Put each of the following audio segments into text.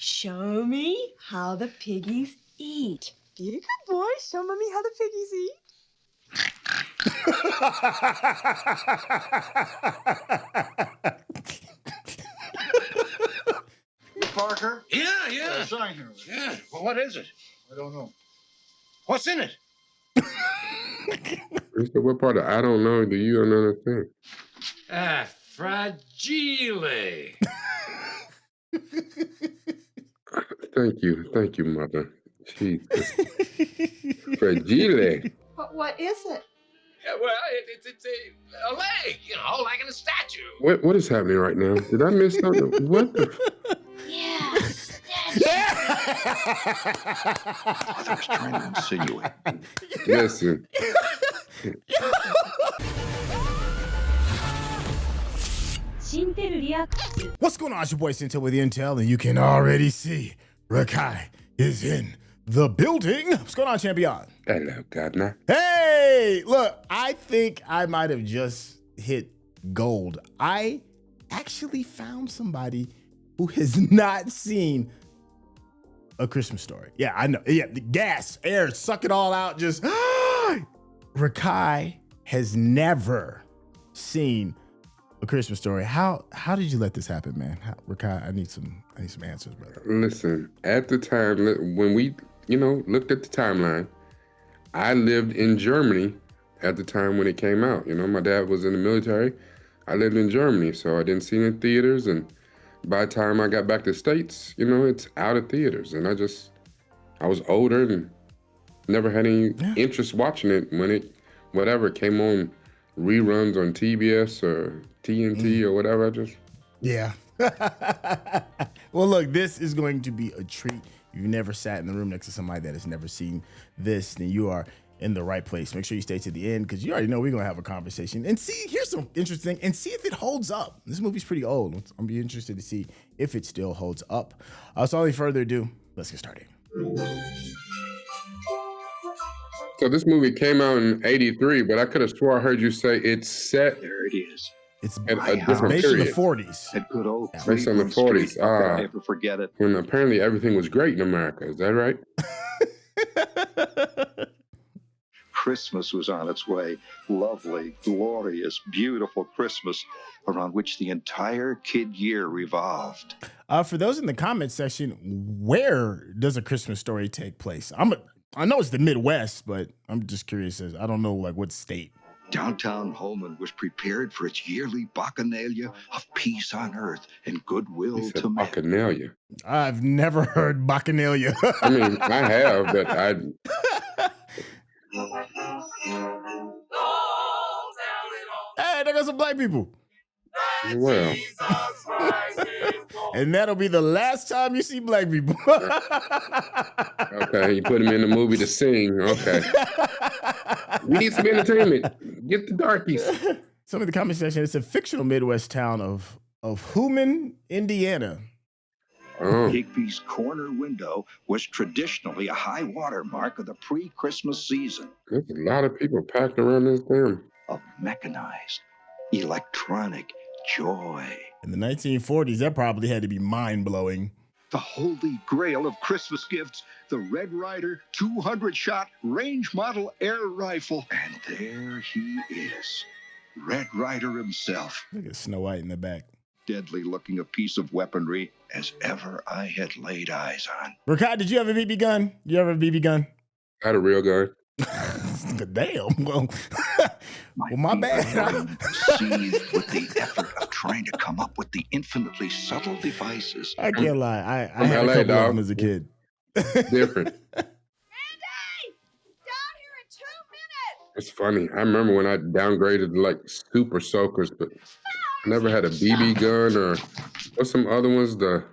Show me how the piggies eat. You good boy. Show Mommy how the piggies eat. Parker? Yeah. Sign here. Yeah. Well, what is it? I don't know. What's in it? So what part of I don't know do you understand? Fragile. Thank you, mother. Jesus. Fragile. But what is it? Yeah, well, it's a leg, like in a statue. What is happening right now? Did I miss something? What the? Yeah, statue. Mother was trying to insinuate. Listen. What's going on? It's your boy Syntell with Intel, and you can already see Rekkai is in the building. What's going on, champion? Hello, Gardner. Hey, look, I think I might have just hit gold. I actually found somebody who has not seen A Christmas Story. Yeah, I know. Yeah, the gas, air, suck it all out. Just Rekkai has never seen A Christmas Story. How did you let this happen, man? Rekkai, I need some answers, brother. Listen, at the time when we, looked at the timeline, I lived in Germany at the time when it came out. My dad was in the military. I lived in Germany, so I didn't see it in theaters. And by the time I got back to the States, it's out of theaters. And I was older and never had any interest watching it when it came on reruns on TBS or TNT or whatever. Yeah. Well, look, this is going to be a treat. If you've never sat in the room next to somebody that has never seen this, then you are in the right place. Make sure you stay to the end because you already know we're going to have a conversation and see, here's some interesting, and see if it holds up. This movie's pretty old. I'm going to be interested to see if it still holds up. So without any further ado, let's get started. So this movie came out in '83, but I could have swore I heard you say it's set. There it is. It's At a different based in the period. 40s. At good old Based on the Cleveland 40s. Street. How could I ever forget it? When apparently everything was great in America. Is that right? Christmas was on its way. Lovely, glorious, beautiful Christmas around which the entire kid year revolved. For those in the comment section, where does A Christmas Story take place? I know it's the Midwest, but I'm just curious. I don't know what state. Downtown Holman was prepared for its yearly bacchanalia of peace on earth and goodwill to men. Bacchanalia. I've never heard bacchanalia. I mean, I have, but Hey, there goes some black people. well, And that'll be the last time you see black people. okay, you put him in the movie to sing. Okay. We need some entertainment. Get the darkies. Some of the comment section, it's a fictional Midwest town of Human, Indiana. Oh, Higby's corner window was traditionally a high water mark of the pre-Christmas season. there's a lot of people packed around this damn. Of mechanized, electronic joy. In the 1940s, that probably had to be mind-blowing. The holy grail of Christmas gifts, the Red Ryder 200-shot range model air rifle. And there he is, Red Ryder himself. Look at Snow White in the back. Deadly looking a piece of weaponry as ever I had laid eyes on. Rekkai, did you have a BB gun? You ever have a BB gun? I had a real guy. Damn. Well, my bad. Seized with the effort of trying to come up with the infinitely subtle devices. I can't lie. I From had a LA, couple of dog. them as a kid. Different. It's funny. I remember when I downgraded to super soakers, but I never had a BB gun or what's some other ones? The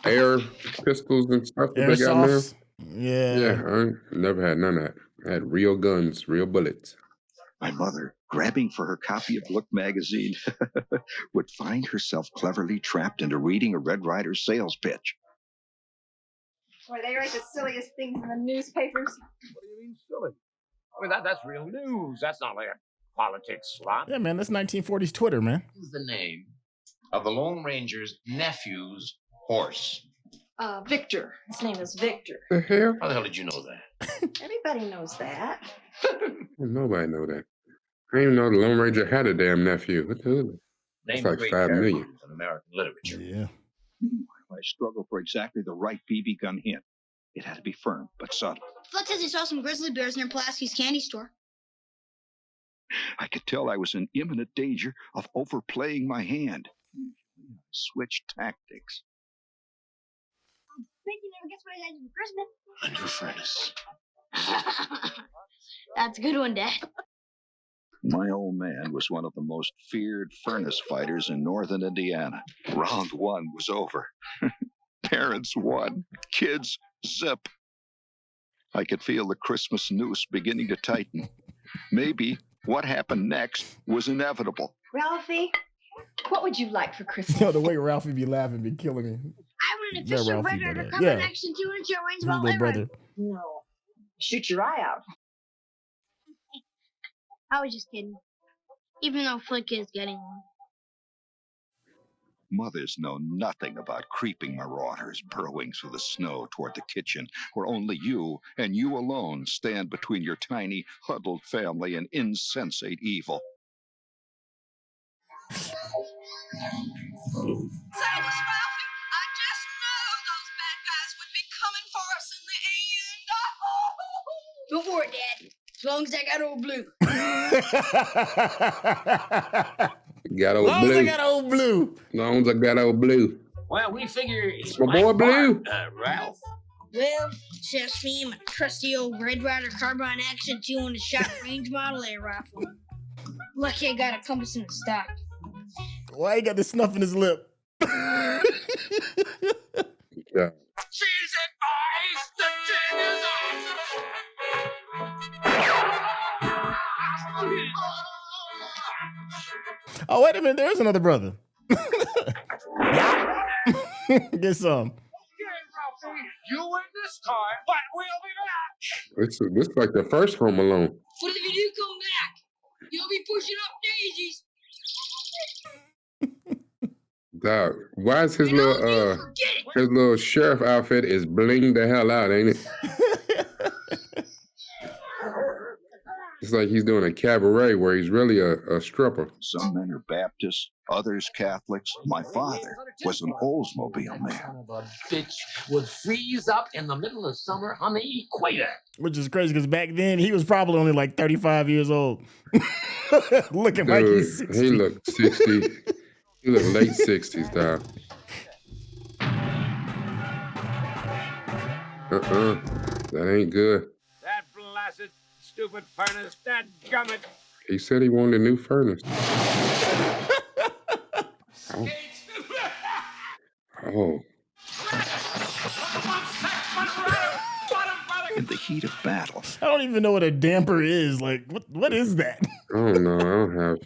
air pistols and stuff that they got now. Airsofts. Yeah. I never had none of that. I had real guns, real bullets. My mother, grabbing for her copy of Look magazine, would find herself cleverly trapped into reading a Red Ryder sales pitch. Boy, they write the silliest things in the newspapers. What do you mean silly? I mean, that's real news. That's not like a politics slot. Yeah, man, that's 1940s Twitter, man. This is the name of the Lone Ranger's nephew's Horse. Victor. His name is Victor. The hell? How the hell did you know that? Everybody knows that. Nobody know that. I didn't even know the Lone Ranger had a damn nephew. What the hell? It's Name like of great 5 million. characters in American literature. Yeah. Meanwhile, I struggled for exactly the right BB gun hit. It had to be firm, but subtle. Fleck says he saw some grizzly bears near Pulaski's candy store. I could tell I was in imminent danger of overplaying my hand. Switch tactics. I bet you never guess what I got you for Christmas. A new furnace. That's a good one, Dad. My old man was one of the most feared furnace fighters in northern Indiana. Round one was over. Parents won. Kids zip. I could feel the Christmas noose beginning to tighten. Maybe what happened next was inevitable. Ralphie, what would you like for Christmas? Yo, the way Ralphie be laughing be killing me. I want an Yeah, official Ralphie, Ryder but, Carbine-Action 2-inch range His model little air brother. rifle. No. Shoot your eye out. I was just kidding. Even though Flick is getting one. Mothers know nothing about creeping marauders burrowing through the snow toward the kitchen, where only you and you alone stand between your tiny, huddled family and insensate evil. Say this, Ralphie. I just know those bad guys would be coming for us in the end. Go for it, Dad. As long as I got old blue. Got old Long as I blue. got old blue. Long as I got old blue. Well, we figure he's My boy Blue. Ralph. Well, it's just me and my trusty old Red Ryder Carbine-Action 2-inch shot range model air rifle. Lucky I got a compass in the stock. Why he got the snuff in his lip? Yeah. Cheese it, boys! The gin is Oh, wait a minute. There's another brother. Get some. Okay, Ralphie, you win this time, but we'll be back. This is like the first Home Alone. What if you do come back? You'll be pushing up daisies. Dog, why is his And all of you little forget it. his little sheriff outfit is blinged the hell out, ain't it? It's like he's doing a cabaret where he's really a stripper. Some men are Baptists, others Catholics. My father was an Oldsmobile man. Son of a bitch would freeze up in the middle of summer on the equator. Which is crazy because back then he was probably only like 35 years old. Looking like he's 60. He looked 60. He looked late 60s, dog. That ain't good. That blasted stupid furnace, that gummit. He said he wanted a new furnace. Oh. In the heat of battle, I don't even know what a damper is. Like, what is that? I don't know. I don't have.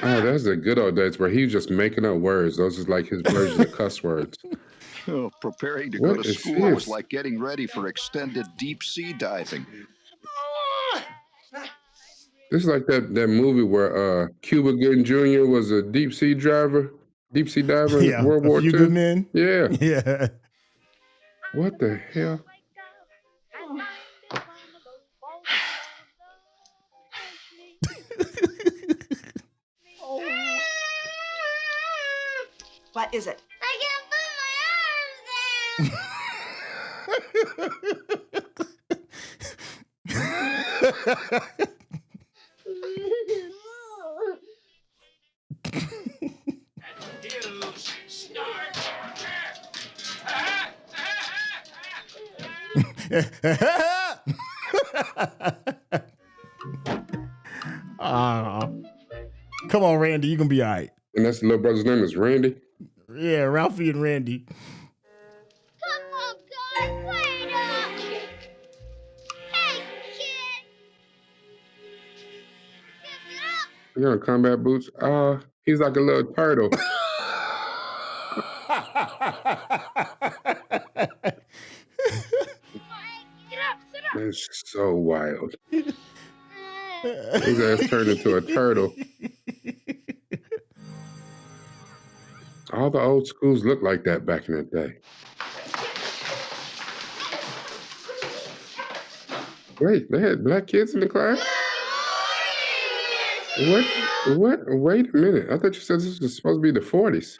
Oh, that's the good old days where he was just making up words. Those is like his version of cuss words. oh, preparing to What go to is school was this? like getting ready for extended deep sea diving. This is like that movie where Cuba Gooding Jr. was a deep sea diver in World a War few II. good men. Yeah. Yeah. What the hell? What is it? I can't put my arms in. Come on, Randy. You can be all right. And that's the little brother's name is Randy. Yeah, Ralphie and Randy. Come on, guys, wait up! Hey, kid! Give it up! You know, combat boots. He's like a little turtle. Get up, sit up! That's so wild. His ass turned into a turtle. All the old schools looked like that back in the day. Wait, they had black kids in the class? What? Wait a minute. I thought you said this was supposed to be the 40s.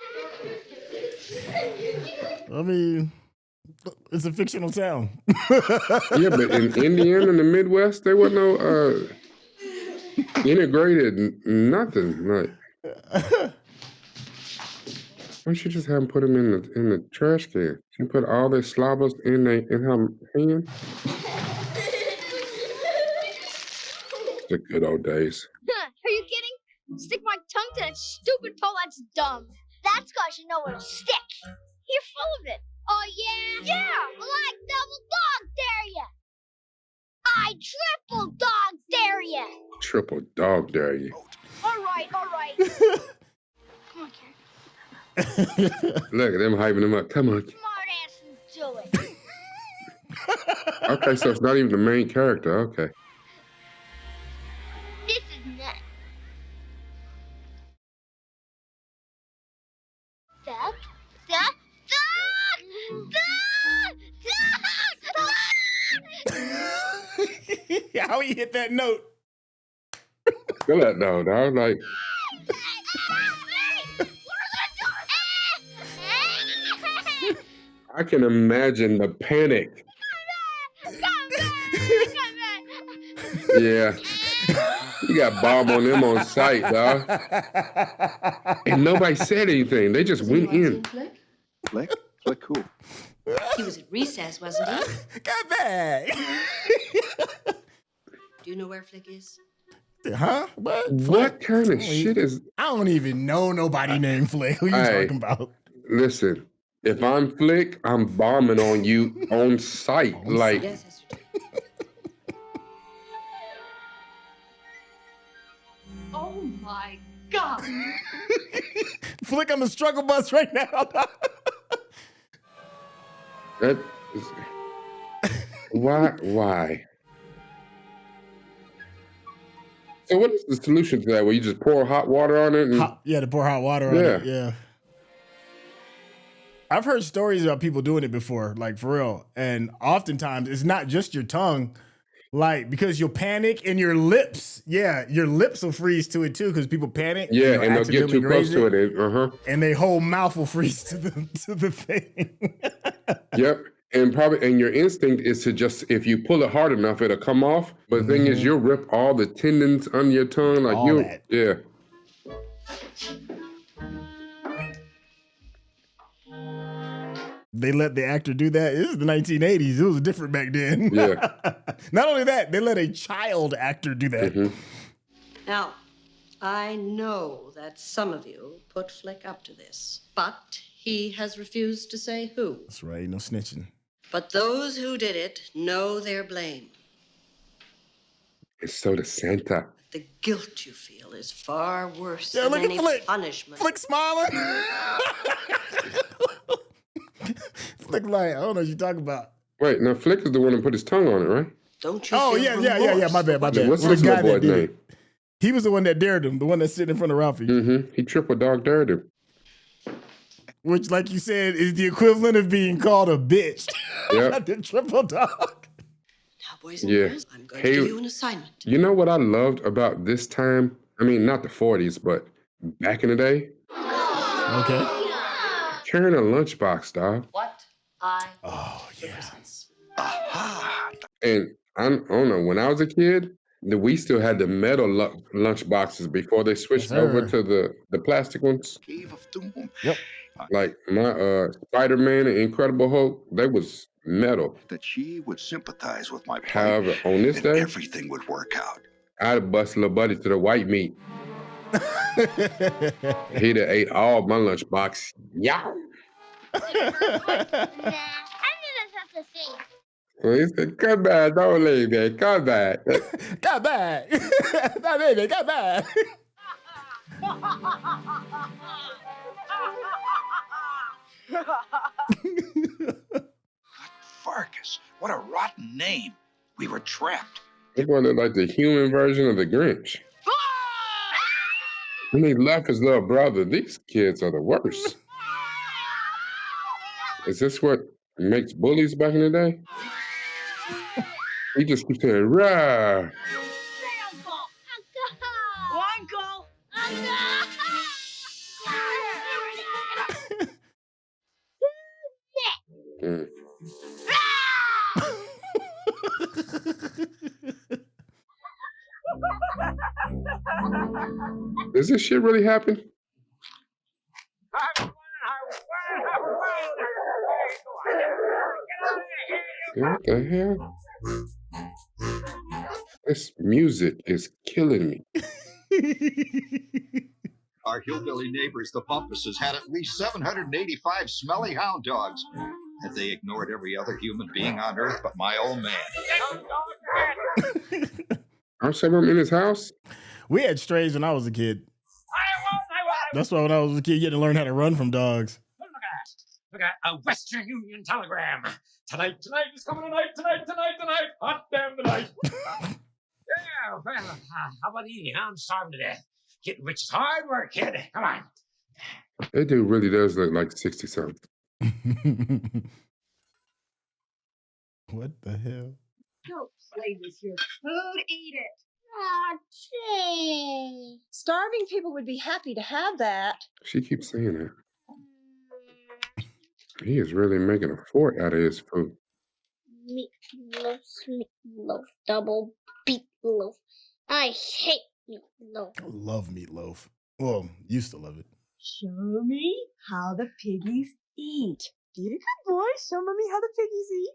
I mean, it's a fictional town. Yeah, but in Indiana and the Midwest, there was no integrated nothing. Like, why don't you just have them put them in the trash can? She put all their slobbers in her hand. The good old days. Are you kidding? Stick my tongue to that stupid pole? That's dumb. That's cause you know what'll stick. You're full of it. Oh, yeah? Yeah! Well, I double dog dare you. I triple dog dare you. Triple dog dare you. All right. Come on, Karen. Look at them hyping him up. Come on. Smart ass and do it. Okay, so it's not even the main character. Okay. This is nuts. Duck. How he hit that note? Feel that though, dog. Like, I can imagine the panic. Yeah. You got Bob on them on sight, dog. And nobody said anything. They just went in. Flick? Flick who? He was at recess, wasn't he? Got back. Do you know where Flick is? Huh? What kind of shit is... I don't even know nobody named Flick. Who you talking about? Listen, if I'm Flick, I'm bombing on you on sight. Like... Yes, that's true. Oh my God. Flick on the struggle bus right now. That is... Why? So what is the solution to that? Where you just pour hot water on it? And... to pour hot water on it. Yeah. I've heard stories about people doing it before, like for real. And oftentimes it's not just your tongue, like because you'll panic and your lips. Yeah, your lips will freeze to it too because people panic. Yeah, and they'll get too close to it. And their whole mouth will freeze to the thing. Yep. And your instinct is to just, if you pull it hard enough, it'll come off. But the thing is, you'll rip all the tendons under your tongue. Like all that. Yeah. They let the actor do that. This is the 1980s. It was different back then. Yeah. Not only that, they let a child actor do that. Mm-hmm. Now, I know that some of you put Flick up to this, but he has refused to say who. That's right, no snitching. But those who did it know their blame. And so does Santa. The guilt you feel is far worse Yeah, than look at any Flick. punishment. Flick smiling. Flick like, I don't know what you're talking about. Wait, now Flick is the one that put his tongue on it, right? Don't you Oh, feel yeah. remorse? My bad. What's The this guy little that boy's did name? it. He was the one that dared him, the one that's sitting in front of Ralphie. Mm-hmm. He triple dog dared him. Which, like you said, is the equivalent of being called a bitch. Yep. The triple dog. Now, boys and girls, I'm going to give you an assignment. You know what I loved about this time? I mean, not the 40s, but back in the day? Okay. Carrying a lunchbox, dog. What I Yes. Aha! And I don't know, when I was a kid, we still had the metal lunch boxes before they switched over to the plastic ones. Cave of Doom. Yep. Like my Spider-Man and Incredible Hulk, they was metal. That she would sympathize with my plight. However, on this and day, everything would work out. I'd have busted little buddy to the white meat. He'd have ate all my lunchbox. Yeah. Well, he said, come back, don't leave me, come back. Come back. That baby, come back. Farkus, what a rotten name. We were trapped. That boy look like the human version of the Grinch. And he left his little brother. These kids are the worst. Is this what makes bullies back in the day? He just keeps saying, rah. Uncle! Mm. Does this shit really happen? What the hell? This music is killing me. Our hillbilly neighbors, the Bumpuses, had at least 785 smelly hound dogs. And they ignored every other human being on Earth but my old man. Aren't some of them in his house? We had strays when I was a kid. That's why when I was a kid, you had to learn how to run from dogs. Look at a Western Union telegram. Tonight is coming tonight. Hot damn tonight. Yeah, well, how about eating? I'm starving to death. Getting rich is hard work, kid. Come on. That dude really does look like 60-something. What the hell? Don't play with your food. Eat it. Aw, gee. Starving people would be happy to have that. She keeps saying that. He is really making a fort out of his food. Meatloaf, double beetloaf. I hate meatloaf. I love meatloaf. Well, used to love it. Show me how the piggies eat. You're a good boy. Show mommy how the piggies eat.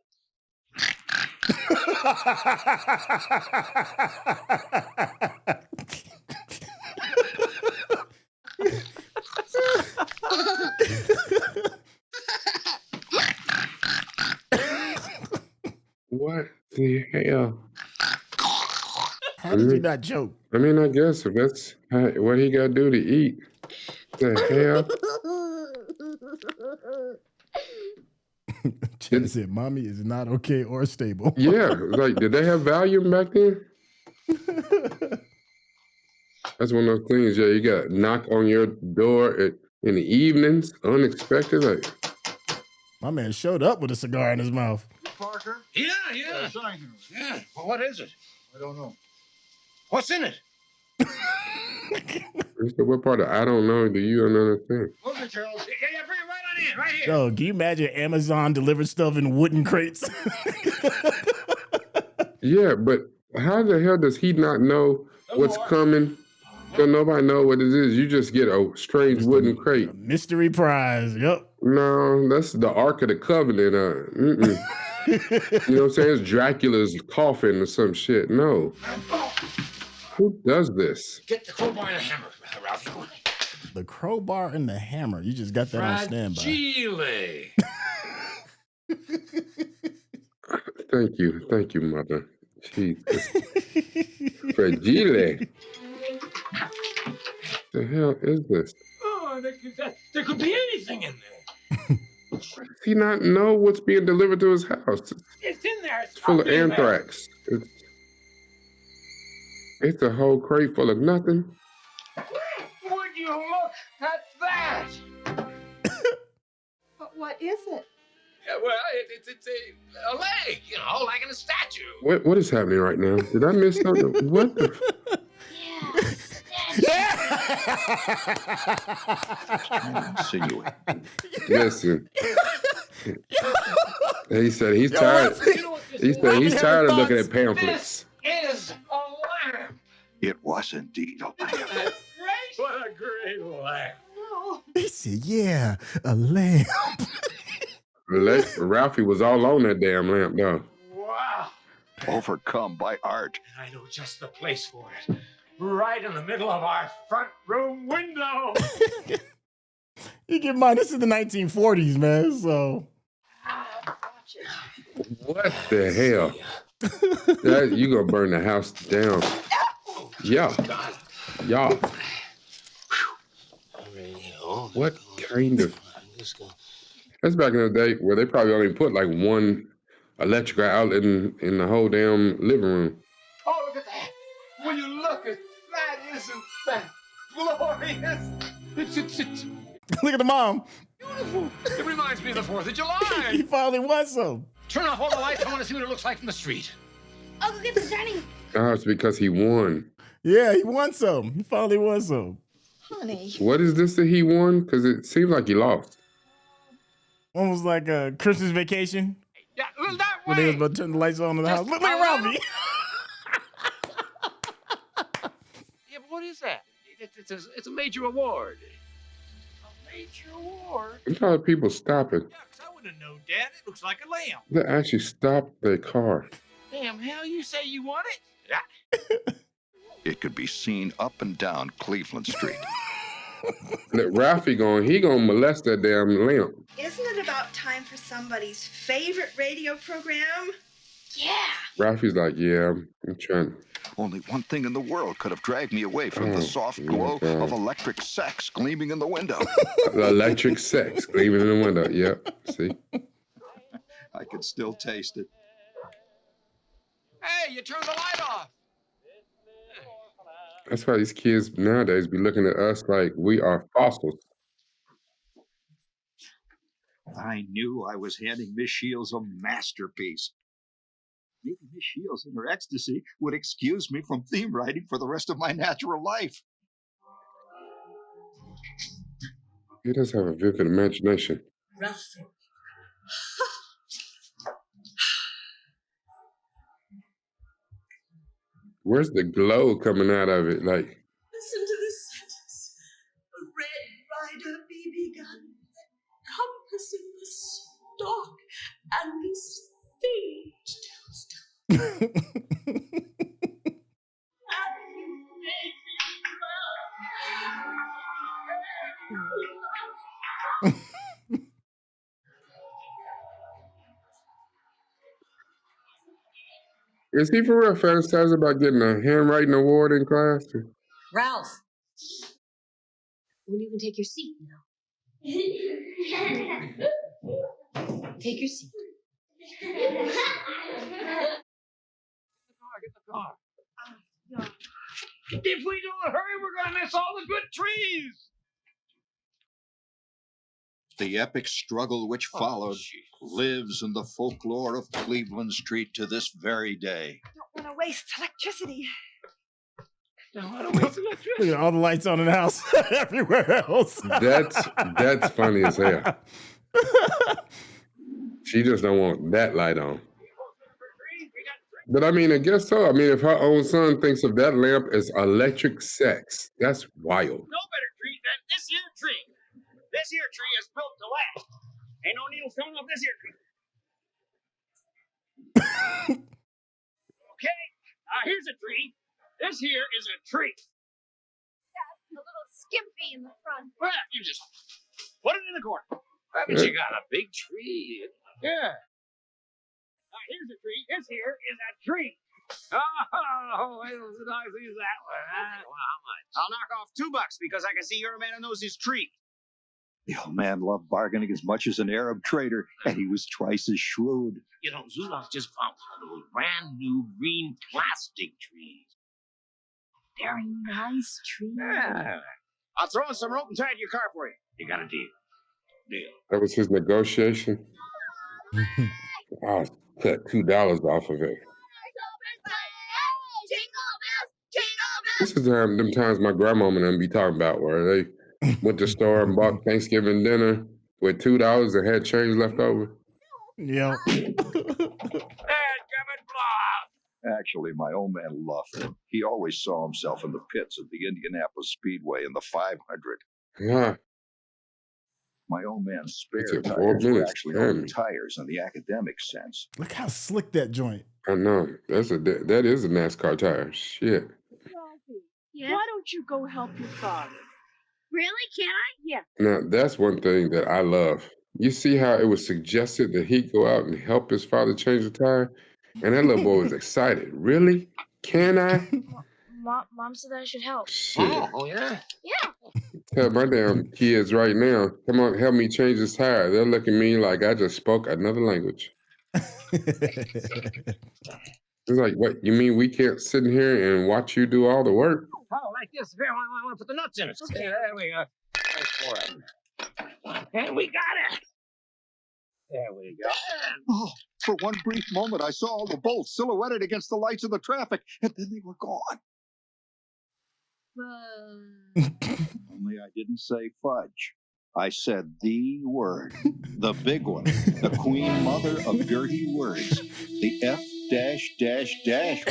What the hell? How did you not choke? I mean, I guess if that's what he got to do to eat. The hell? Jen said, "Mommy is not okay or stable." Yeah, like, did they have Valium back then? That's one of those things, yeah, you got to knock on your door in the evenings, unexpected. Like, my man showed up with a cigar in his mouth. Parker? Yeah. Yeah. Well, what is it? I don't know. What's in it? what part of I don't know do you understand? Okay, Charles. Yeah, bring it right on in, right here. Yo, can you imagine Amazon delivered stuff in wooden crates? Yeah, but how the hell does he not know what's coming? So nobody know what it is. You just get a strange wooden crate. A mystery prize. Yep. No, that's the Ark of the Covenant. You know what I'm saying? It's Dracula's coffin or some shit. No. Who does this? Get the crowbar and the hammer, Ralphie. The crowbar and the hammer. You just got that on standby. Chile. Thank you, mother. Jesus. Fragile. The hell is this? Oh, there could be anything in there. Does he not know what's being delivered to his house? It's in there. It's full of anthrax. It's a whole crate full of nothing. Would you look at that? But what is it? Yeah, well, it's a leg, like in a statue. What is happening right now? Did I miss something? What the? Listen. He said he's tired. He said he's tired of looking at pamphlets. This is a lamp. It was indeed a lamp. What a great lamp. He said, "Yeah, a lamp." Ralphie was all on that damn lamp, though. Wow. Overcome by art. And I know just the place for it. Right in the middle of our front room window. You get mine. This is the 1940s, man. So. What the hell? You gonna burn the house down? Yeah. What kind of? That's back in the day where they probably only put like one electrical outlet in the whole damn living room. Oh, glorious. It's Look at the mom. beautiful. It reminds me of the 4th of He July. finally won some. Turn off all the lights. I want to see what it looks like from the street. I'll go get the dining. Oh, it's because he won. Yeah, he won some. He finally won some. Honey. What is this that he won? Because it seems like he lost. One was like a Christmas vacation Yeah, look that when they was way. about to turn the lights on in the house. Look a at little- Ralphie. Yeah, but what is that? It's a major award. A major award? Look how people stopping. Yeah, 'cause I wouldn't have known, Dad. It looks like a lamp. They actually stopped their car. Damn, hell, you say you want it? Yeah. It could be seen up and down Cleveland Street. Let Ralphie going, he gonna molest that damn lamp. Isn't it about time for somebody's favorite radio program? Yeah. Ralphie's like, yeah, I'm trying. Only one thing in the world could have dragged me away from Oh, the soft my glow God. of electric sex gleaming in the window. Electric sex gleaming in the window. Yep. See? I could still taste it. Hey, you turned the light off. That's why these kids nowadays be looking at us like we are fossils. I knew I was handing Miss Shields a masterpiece. Maybe Miss Shields in her ecstasy would excuse me from theme writing for the rest of my natural life. He does have a vivid imagination. Ralphie. Where's the glow coming out of it? Like, Listen to this sentence. A red Ryder BB gun, a compass in the stock, and this sage tombstone. is he for real fantasizing about getting a handwriting award in class? Ralph. Well, you can take your seat now. Take your seat. Get the car. If we don't hurry, we're gonna miss all the good trees. The epic struggle which followed lives in the folklore of Cleveland Street to this very day. Don't want to waste electricity. Don't want to waste electricity. Look at all the lights on in the house everywhere else. That's funny as hell. She just don't want that light on. But I mean, I guess so. I mean, if her own son thinks of that lamp as electric sex, that's wild. No better tree than this here tree. This here tree is built to last. Ain't no needles coming off this here tree. Okay, here's a tree. This here is a tree. A little skimpy in the front. Well, you just put it in the corner. Haven't you got a big tree? Yeah. Here's a tree. This here is a tree. Oh, it was as nice as that one. Well, how much? I'll knock off $2 because I can see you're a man who knows his tree. The old man loved bargaining as much as an Arab trader, and he was twice as shrewd. You know, Zulov just found one of those brand new green plastic trees. Very nice tree. Yeah. I'll throw in some rope and tie it to your car for you. You got a deal. Deal. That was his negotiation. I cut $2 off of it. This is them times my grandmama and them be talking about where they went to the store and bought Thanksgiving dinner with $2 and had change left over. Yeah. Actually, my old man loved him. He always saw himself in the pits of the Indianapolis Speedway in the 500. Yeah. My old man's spare It's at 4 tires were minutes, actually damn. old tires in the academic sense. Look how slick that joint. I know. That is a NASCAR tire. Shit. Yeah. Why don't you go help your father? Really? Can I? Yeah. Now, that's one thing that I love. You see how it was suggested that he go out and help his father change the tire? And that little boy was excited. Really? Can I? Mom said I should help. Shit. Oh, yeah? Yeah. Tell my damn kids right now, come on, help me change this tire. They'll look at me like I just spoke another language. It's like, what, you mean we can't sit in here and watch you do all the work? fall like this. Here, I want to put the nuts in it. Okay. There we go. Thanks for it. And we got it. There we go. Oh, for one brief moment, I saw all the bolts silhouetted against the lights of the traffic, and then they were gone. Only I didn't say fudge. I said the word, the big one, the queen mother of dirty words, the F dash dash dash.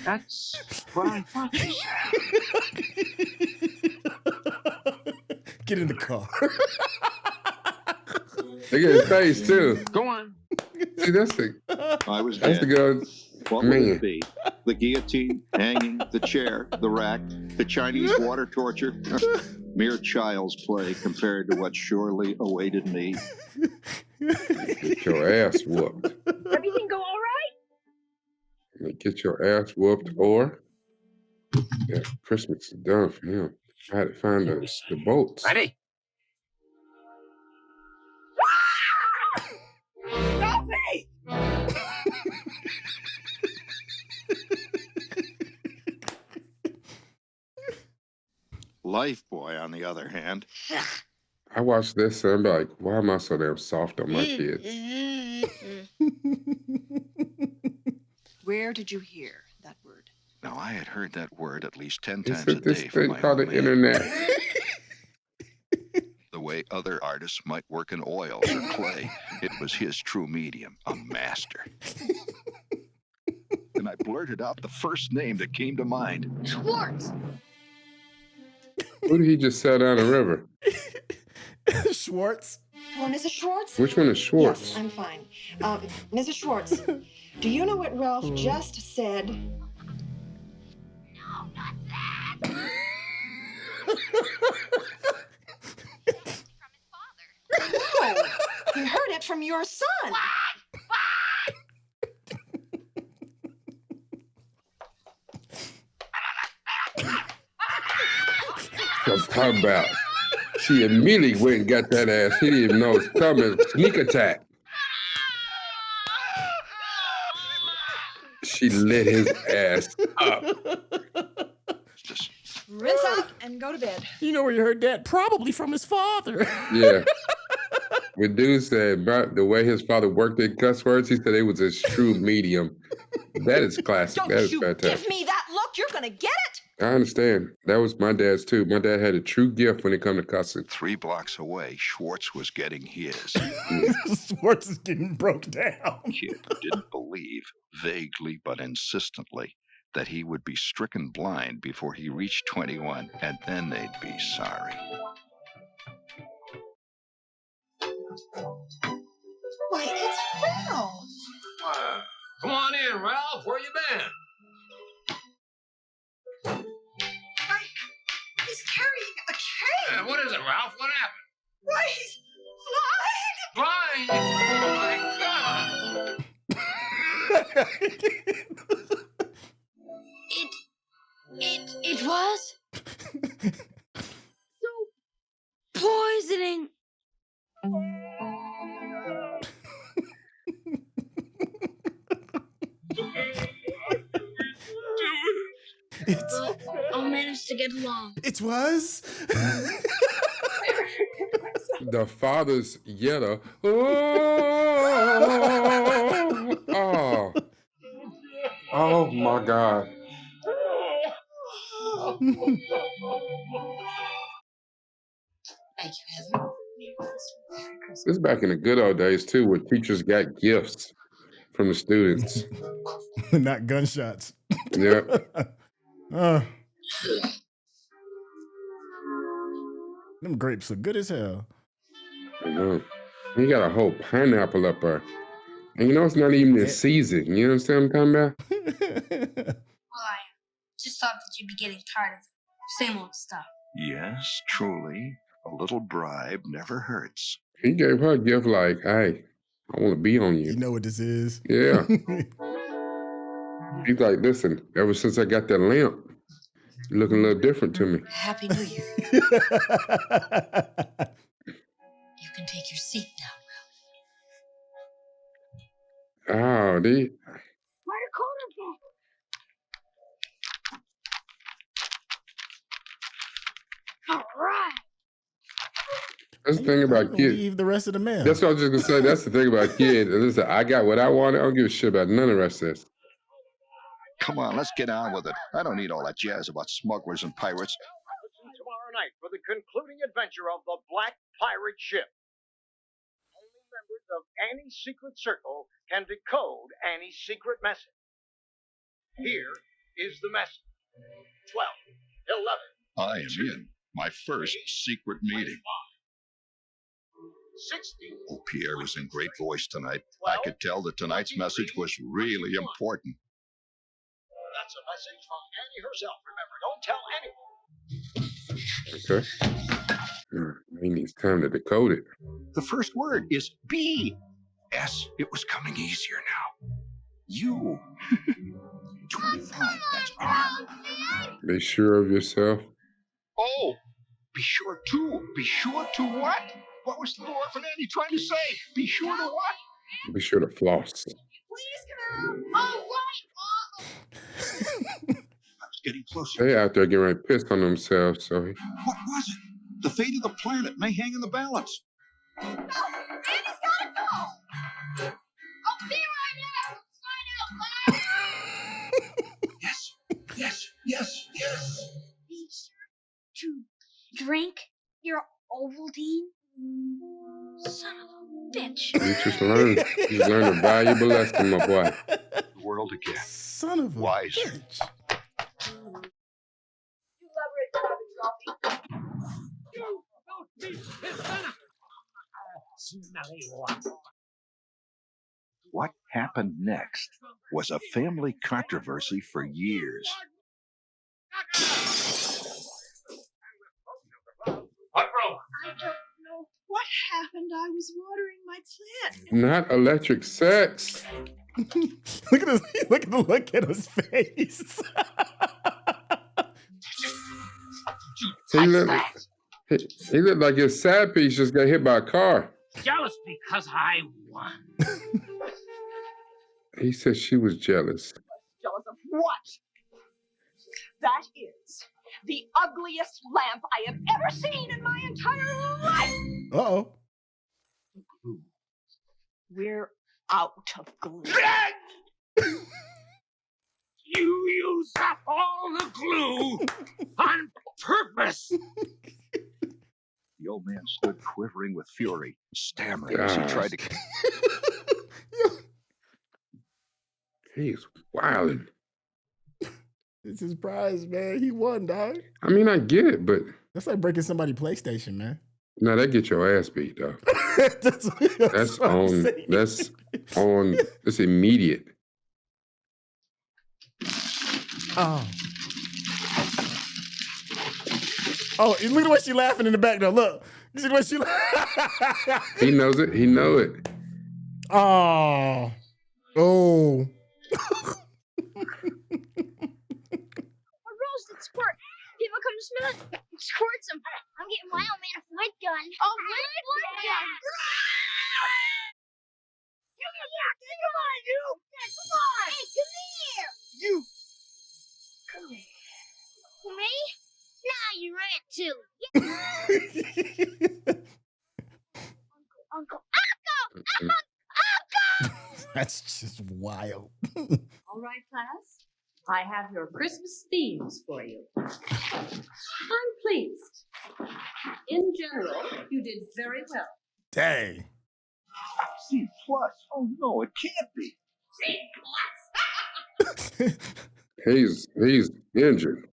That's what I thought you said. Get in the car. They get his face too. Go on. See, that's the good. What would man. it be? The guillotine, hanging, the chair, the rack, the Chinese water torture. Mere child's play compared to what surely awaited me. Get your ass whooped. Everything go all right? Get your ass whooped, or yeah, Christmas is done for him. I had to find the bolts. Ready? Ralphie! Life Boy, on the other hand. I watched this and I'm like, why am I so damn soft on my kids? Where did you hear that word? Now, I had heard that word at least 10 He times a said this day from thing my called old the man. internet. The way other artists might work in oils or clay, it was his true medium, a master. And I blurted out the first name that came to mind. Schwartz. Who did he just sell down the river? Schwartz. Hello, Mrs. Schwartz? Which one is Schwartz? Yes, I'm fine. Mrs. Schwartz, do you know what Ralph just said? No, not that. From his father. No, you heard it from your son. I'm talking about. She immediately went and got that ass. He didn't even know it was coming. Sneak attack. She lit his ass up. Just Rinse out and go to bed. You know where you heard that? Probably from his father. Yeah. When dude said about the way his father worked in cuss words, he said it was his true medium. That is classic. Don't That is you fantastic. give me that look. You're going to get it. I understand. That was my dad's too. My dad had a true gift when it come to cussing. 3 blocks away, Schwartz was getting his. Schwartz is getting broke down. Kid didn't believe, vaguely but insistently, that he would be stricken blind before he reached 21, and then they'd be sorry. Why, it's Ralph. Come on in, Ralph. Where you been? He's carrying a cane. What is it, Ralph? What happened? Why, he's blind. Blind? Oh, my God. It was so poisoning. I'll manage to get along. It was? The father's yellow. Oh my God. Thank you, Heather. This is back in the good old days too, where teachers got gifts from the students. Not gunshots. Yep. Them grapes are good as hell. I know. He got a whole pineapple up there. And you know it's not even in season. You understand what I'm talking about? Well, I just thought that you'd be getting tired of the same old stuff. Yes, truly, a little bribe never hurts. He gave her a gift like, hey, I want to be on you. You know what this is? Yeah. He's like, listen, ever since I got that lamp, you're looking a little different to me. Happy New Year. You can take your seat now, Oh, All right. That's the thing about kids. Leave the rest of the mail. That's what I was just gonna say. That's the thing about kids. Listen, I got what I wanted. I don't give a shit about none of the rest of this. Come on, let's get on with it. I don't need all that jazz about smugglers and pirates. Listen tomorrow night for the concluding adventure of the Black Pirate Ship. Only members of Annie's Secret Circle can decode Annie's secret message. Here is the message. 12, 11. I am in my first secret meeting. 60. Oh, Pierre was in great voice tonight. I could tell that tonight's message was really important. That's a message from Annie herself. Remember, don't tell anyone. Okay. He needs time to decode it. The first word is B. S. It was coming easier now. You. 25. That's R. Be sure of yourself. Oh, be sure to. Be sure to what? What was the orphan Annie trying to say? Be sure to what? Be sure to floss. Please come out. All right. I was getting closer. They out there getting ready to piss on themselves. So What was it? The fate of the planet may hang in the balance. No, Annie's gotta go. I'll be right there. Let's find out. Yes, yes, yes, yes. Be sure to drink your Ovaltine. Son of a bitch. you just learned. You learned a valuable lesson, my boy. The world again. Son of a Wise. bitch. You elaborate, Ralphie. You don't be pissed on. Smelly one. What happened next was a family controversy for years. What rope? I don't know what happened. I was watering my plant. Not electric sex. Look at his look at the look at his face. He looked like his side piece just got hit by a car. Jealous because I won. He said she was jealous. Jealous of what? That is the ugliest lamp I have ever seen in my entire life. Uh-oh. We're out of glue. You used up all the glue on purpose. The old man stood quivering with fury, stammering as he tried to... He's wilding. It's his prize, man. He won, dog. I mean, I get it, but That's like breaking somebody's PlayStation, man. no, that get your ass beat, though. That's what I'm on. saying. That's on. It's immediate. Oh. Oh, look at what she laughing in the back, though. Look. You see what she He knows it. He know it. Oh. Oh. A roasted squirt. People come to smell it. Squirts them. I'm getting my old man a light gun. A light gun? Come on, you. Come on. Hey, come here. You. Come here. Me? Now you ran too. Uncle. That's just wild. All right, class. I have your Christmas themes for you. I'm pleased. In general, you did very well. Dang. C+. Oh, no, it can't be. He's injured.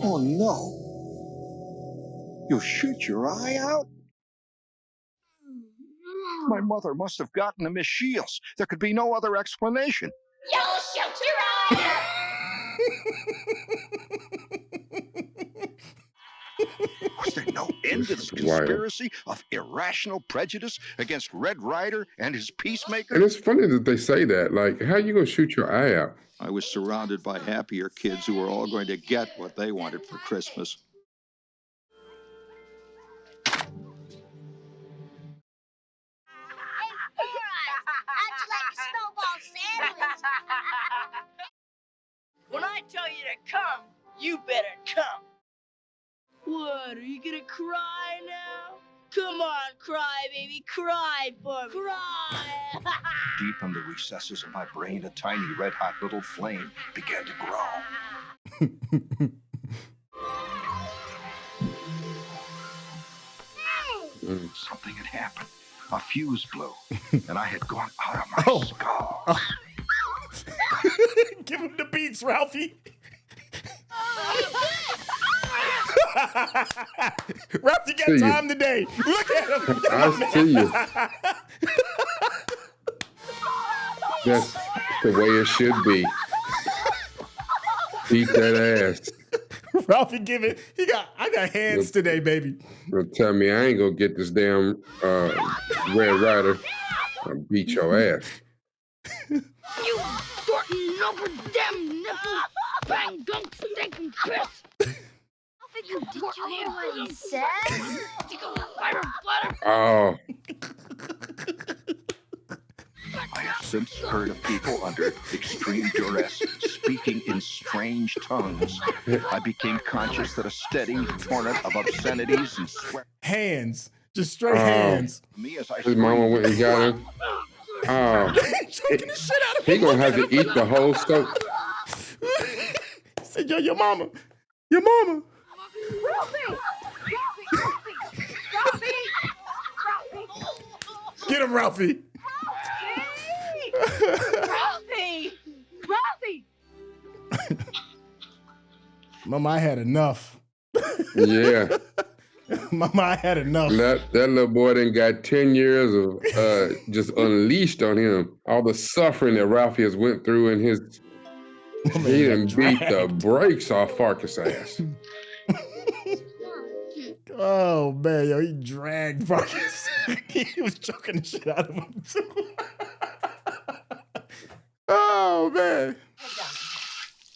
Oh, no. You'll shoot your eye out? My mother must have gotten to Miss Shields. There could be no other explanation. You'll shoot your eye out. Was there no end to this conspiracy of irrational prejudice against Red Ryder and his peacemaker? And it's funny that they say that. Like, how you gonna shoot your eye out? I was surrounded by happier kids who were all going to get what they wanted for Christmas. How'd you like a snowball sandwich? When I tell You better come. What, are you gonna cry now? Come on, cry, baby, cry for me. Cry! Deep in the recesses of my brain, a tiny red-hot little flame began to grow. Something had happened. A fuse blew, and I had gone out of my skull. Oh. Give him the beats, Ralphie. Ralphie got time today. Look at him. I see you. That's the way it should be. Beat that ass. Ralphie give it. I got hands today, baby. Don't tell me I ain't gonna get this damn Red Ryder. I'll beat your ass. You shorten over them nipple bang gunk stinking piss. Did you hear what he said? Oh. I have since heard of people under extreme duress speaking in strange tongues. I became conscious that a steady torrent of obscenities and swear. Hands. Just straight hands. Me as I His mama went and got him. Oh. He gonna have to eat the whole soap. He said, yo, your mama. Your mama. Ralphie! Get him, Ralphie. Ralphie! Ralphie! Mama, I had enough. Yeah. Mama, I had enough. That little boy done got 10 years of just unleashed on him. All the suffering that Ralphie has went through in his... He done beat the brakes off Farkus' ass. Oh, man, yo, he dragged Farkus. He was choking the shit out of him, too. Oh, man.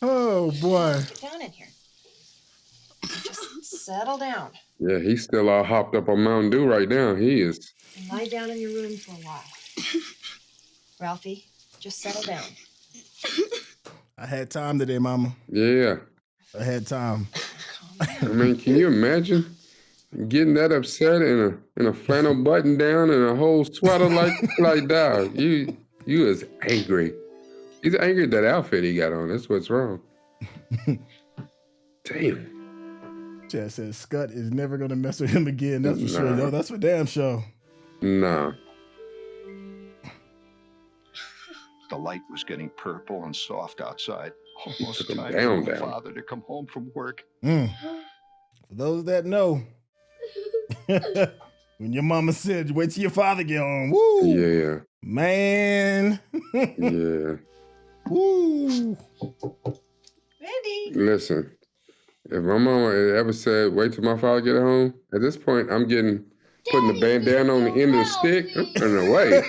Oh, boy. Get down in here. Just settle down. Yeah, he's still all hopped up on Mountain Dew right now. He is. And lie down in your room for a while. Ralphie, just settle down. I had time today, Mama. Yeah. I had time. I mean, can you imagine getting that upset in a flannel button down and a whole sweater like dog? You is angry. He's angry at that outfit he got on. That's what's wrong. Damn. Chad says Scut is never gonna mess with him again. That's for sure. No, that's for damn sure. Nah. The light was getting purple and soft outside. Almost Took him time down, for my down. father to come home from work. For those that know, when your mama said, wait till your father get home. Woo! Yeah. Man. Yeah. Woo! Randy. Listen, if my mama had ever said, wait till my father get home, at this point, I'm putting the bandana on the end of the stick and away.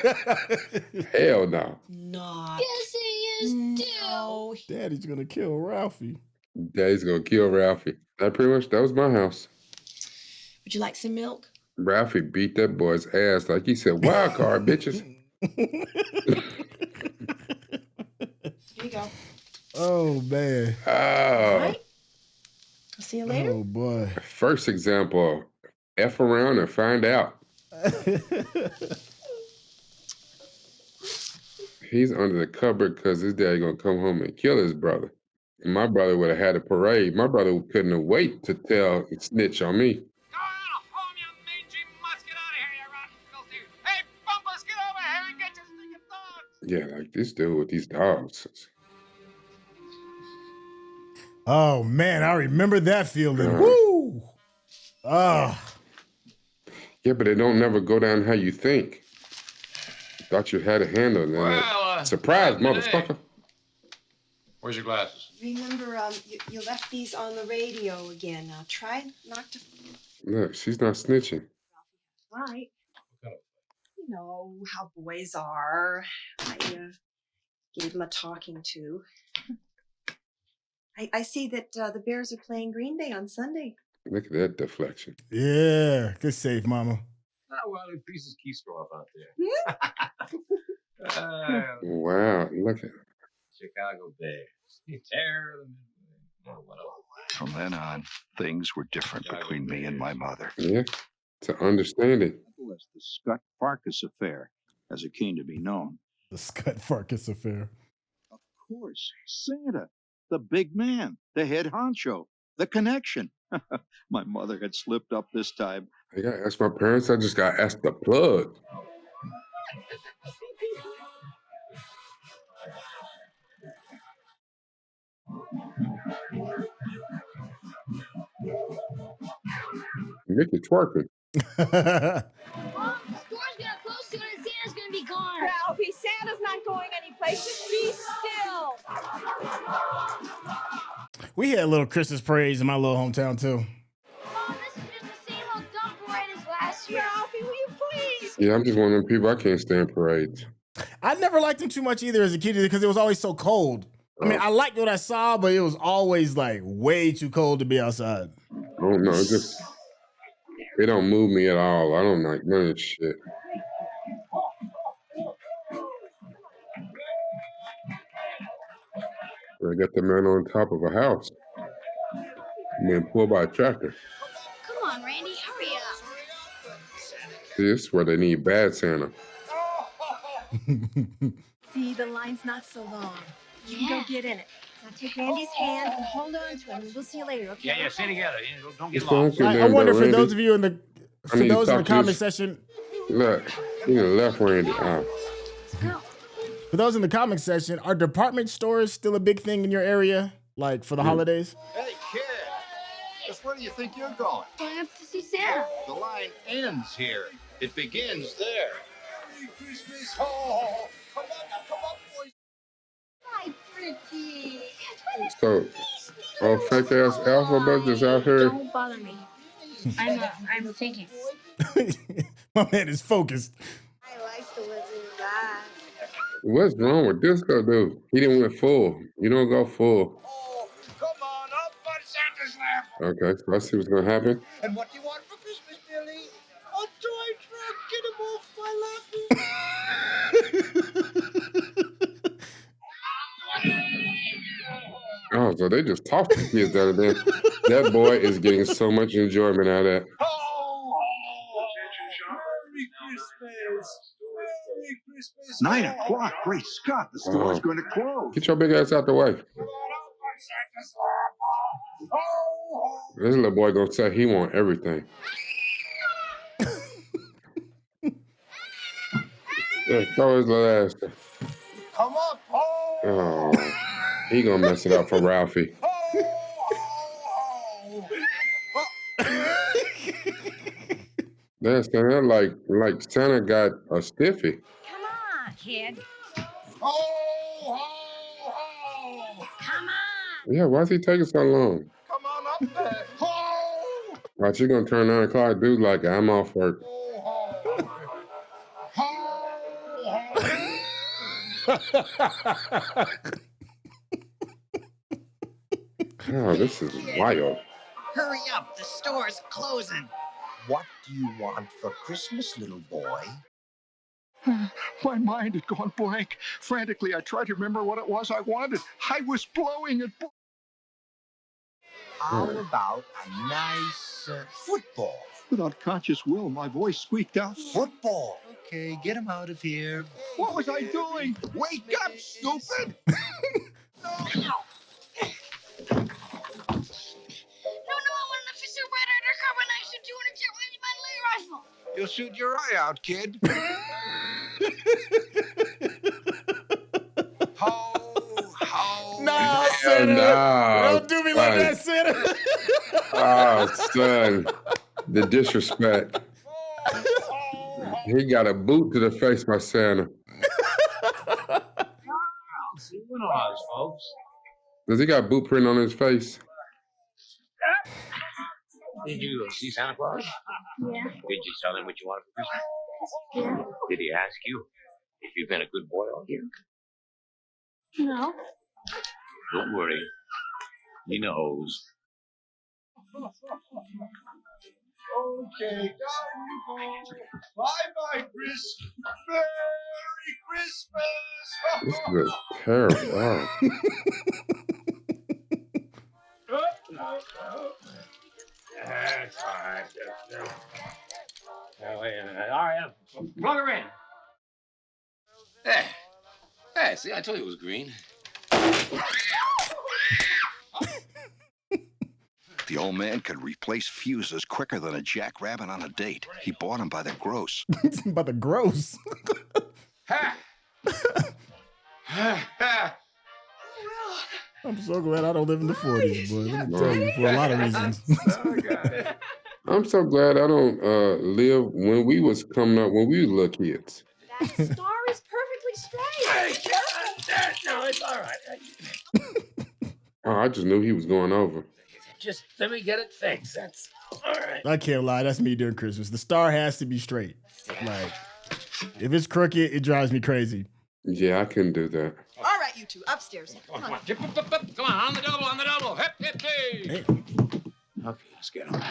Hell no. Not. Yes, he is No. Daddy's gonna kill Ralphie. Daddy's gonna kill Ralphie. That was my house. Would you like some milk? Ralphie beat that boy's ass like he said, wild card, bitches. Here you go. Oh, man. All Oh. right. I'll see you later. Oh, boy. First example, F around and find out. He's under the cupboard because his daddy gonna come home and kill his brother. And my brother would have had a parade. My brother couldn't have wait to tell and snitch on me. Yeah, like this dude with these dogs. Oh, man, I remember that feeling. Woo! Oh. Yeah, but it don't never go down how you think. Thought you had a handle on that. Surprise, motherfucker. Where's your glasses? Remember, you left these on the radio again. Now try not to. Look, she's not snitching. Right. You know how boys are. I gave them a talking to. I see that the Bears are playing Green Bay on Sunday. Look at that deflection. Yeah, good save, Mama. Oh, well, the pieces keystro up out there. Wow, look at Chicago Bears. You tear them. From then on, things were different between me and my mother. Yeah, to understand it. The Scut Farkus affair, as it came to be known. The Scut Farkus affair. Of course, Santa, the big man, the head honcho, the connection. My mother had slipped up this time. I got to ask my parents. I just got asked the plug. Mickey twerking. Mom, the store's gonna close soon and Santa's gonna be gone. Ralphie, Santa's not going anyplace. Just be still. We had little Christmas parades in my little hometown too. Mom, this is just the same old dumb parade as last year. Ralphie, will you please? Yeah, I'm just one of them people. I can't stand parades. I never liked them too much either as a kid because it was always so cold. I mean, I liked what I saw, but it was always like way too cold to be outside. I don't know. It don't move me at all. I don't like none of this shit. I got the man on top of a house. Being pulled by a tractor. Come on, Randy, hurry up. See, this is where they need bad Santa. See, the line's not so long. You can go get in it. Now take Randy's hand and hold on to him. We'll see you later, okay? Yeah, stay together. Don't get It's lost. okay, I wonder for Randy. those of you in the comment section. Look, you know, left Randy. Ah. For those in the comment section, are department stores still a big thing in your area, like for the holidays? Hey, kid, just where do you think you're going? I have to see Santa. The line ends here. It begins there. Merry Christmas! Oh, come on, boys. Hi, pretty. So, fake ass alphabet is out here. Don't bother me. I'm thinking. My man is focused. I like the Wizard of Oz. What's wrong with this guy, dude? He didn't went full. You don't go full. Oh, come on up on Santa's lap. Okay, so let's see what's gonna happen. And what do you want for Christmas, Billy? A toy truck. Get him off my lap. Oh, so they just tossed the kids out of there. That boy is getting so much enjoyment out of that. Merry Christmas. Merry Christmas. 9 o'clock. Great Scott, the store is going to close. Get your big ass out the way. This little boy gonna say he want everything. Yeah, throw his little ass there. Come up. Oh, he gonna mess it up for Ralphie. That's Santa, like Santa got a stiffy. Come on, kid. Ho, ho, ho. Come on. Yeah, why is he taking so long? Come on up there. Ho, Right, you gonna turn 9 o'clock, dude? Like I'm off work. Oh, this is wild. Hurry up, the store's closing. What do you want for Christmas, little boy? My mind had gone blank. Frantically, I tried to remember what it was I wanted. I was blowing it. How about a nice football? Without conscious will, my voice squeaked out. Football. Okay, get him out of here. What was I doing? Wake up, stupid! No, I want an officer Ryder Carbine-Action 200 my rifle. You'll shoot your eye out, kid. No, Santa. No, Don't do me like that, Santa. Oh, son. The disrespect. He got a boot to the face by Santa. See you in Oz, folks. Does he got boot print on his face? Did you see Santa Claus? Yeah. Did you tell him what you wanted for Christmas? Yeah. Did he ask you if you've been a good boy all year? No. Don't worry. He knows. Okay, down you go. Bye-bye, Chris. Merry Christmas. This is a terrible. Oh. see, I told you it was green. The old man could replace fuses quicker than a jackrabbit on a date. He bought them by the gross. By the gross. I'm so glad I don't live in the 40s, boy. Let me tell you, for a lot of reasons. I'm so glad I don't live when we was coming up, when we was little kids. That star is perfectly straight. No, it's all right. Oh, I just knew he was going over. Just let me get it fixed. That's all right. I can't lie, that's me during Christmas. The star has to be straight. Like, if it's crooked, it drives me crazy. Yeah, I couldn't do that. All right, you two, upstairs. Come on, come on, on the double. Hip, hip, hey. Okay, let's get him.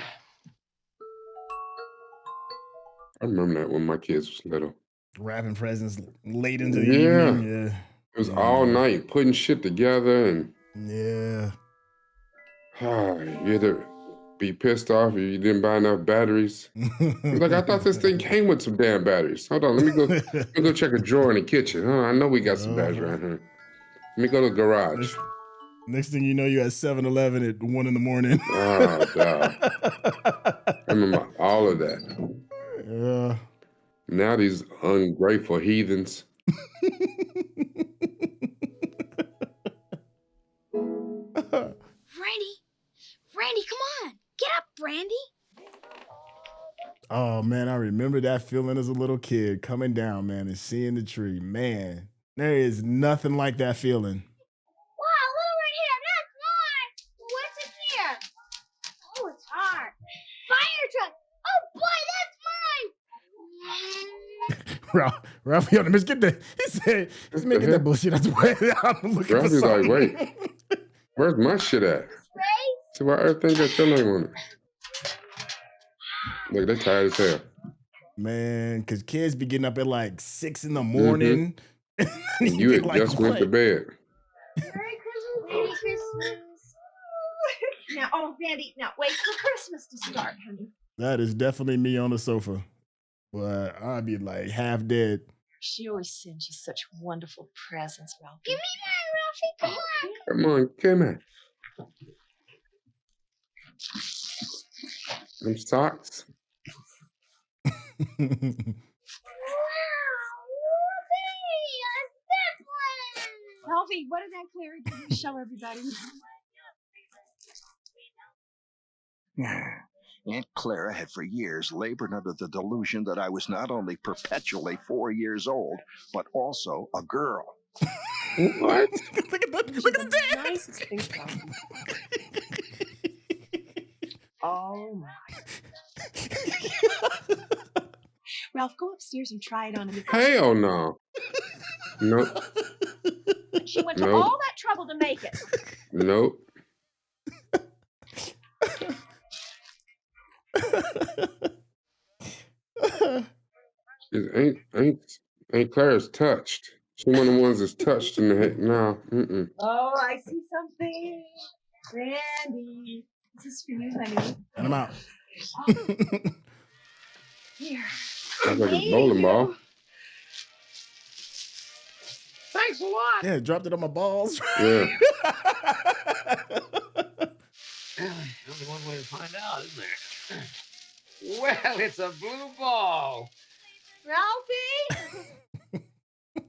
I remember that when my kids was little. Wrapping presents late into the evening. Yeah. It was all night putting shit together and yeah. You had to be pissed off if you didn't buy enough batteries. Like, I thought this thing came with some damn batteries. Hold on, let me go check a drawer in the kitchen. I know we got some batteries around here. Let me go to the garage. Next thing you know, you're at 7-Eleven at 1 in the morning. Oh, God. I remember all of that. Yeah. Now these ungrateful heathens. Randy, come on. Get up, Randy. Oh, man, I remember that feeling as a little kid, coming down, man, and seeing the tree. Man, there is nothing like that feeling. Wow, look right here. That's mine. What's in here? Oh, it's hard. Fire truck. Oh, boy, that's mine. Ralphie on the miss, get the, he said, he's making that bullshit. That's why I'm looking Ralphie's for like, something. wait, where's my shit at? See, why everything got your name on it? Look, they tired as hell. Man, because kids be getting up at like 6 in the morning. Mm-hmm. You had like, just went to bed. Merry Christmas. Now, oh, Randy, now wait for Christmas to start, honey. That is definitely me on the sofa. But I'd be like half dead. She always sends you such wonderful presents, Ralphie. Give me mine, Ralphie. Come on. Come on, come on. Them socks. Ralphie, what did Aunt Clary do to show everybody? Aunt Clara had for years labored under the delusion that I was not only perpetually 4 years old, but also a girl. What? Look at the dad. Nicest thing, oh my. Ralph, go upstairs and try it on him. Hell no. Nope. She went to all that trouble to make it. Nope. Ain't Clara's touched. She one of the ones that's touched in the head. No. Mm-mm. Oh, I see something. Randy. This is for you, honey. And I'm out. Here. Sounds like a bowling ball. Thanks a lot. Yeah, dropped it on my balls. Yeah. Only one way to find out, isn't there? Well, it's a blue ball. Ralphie!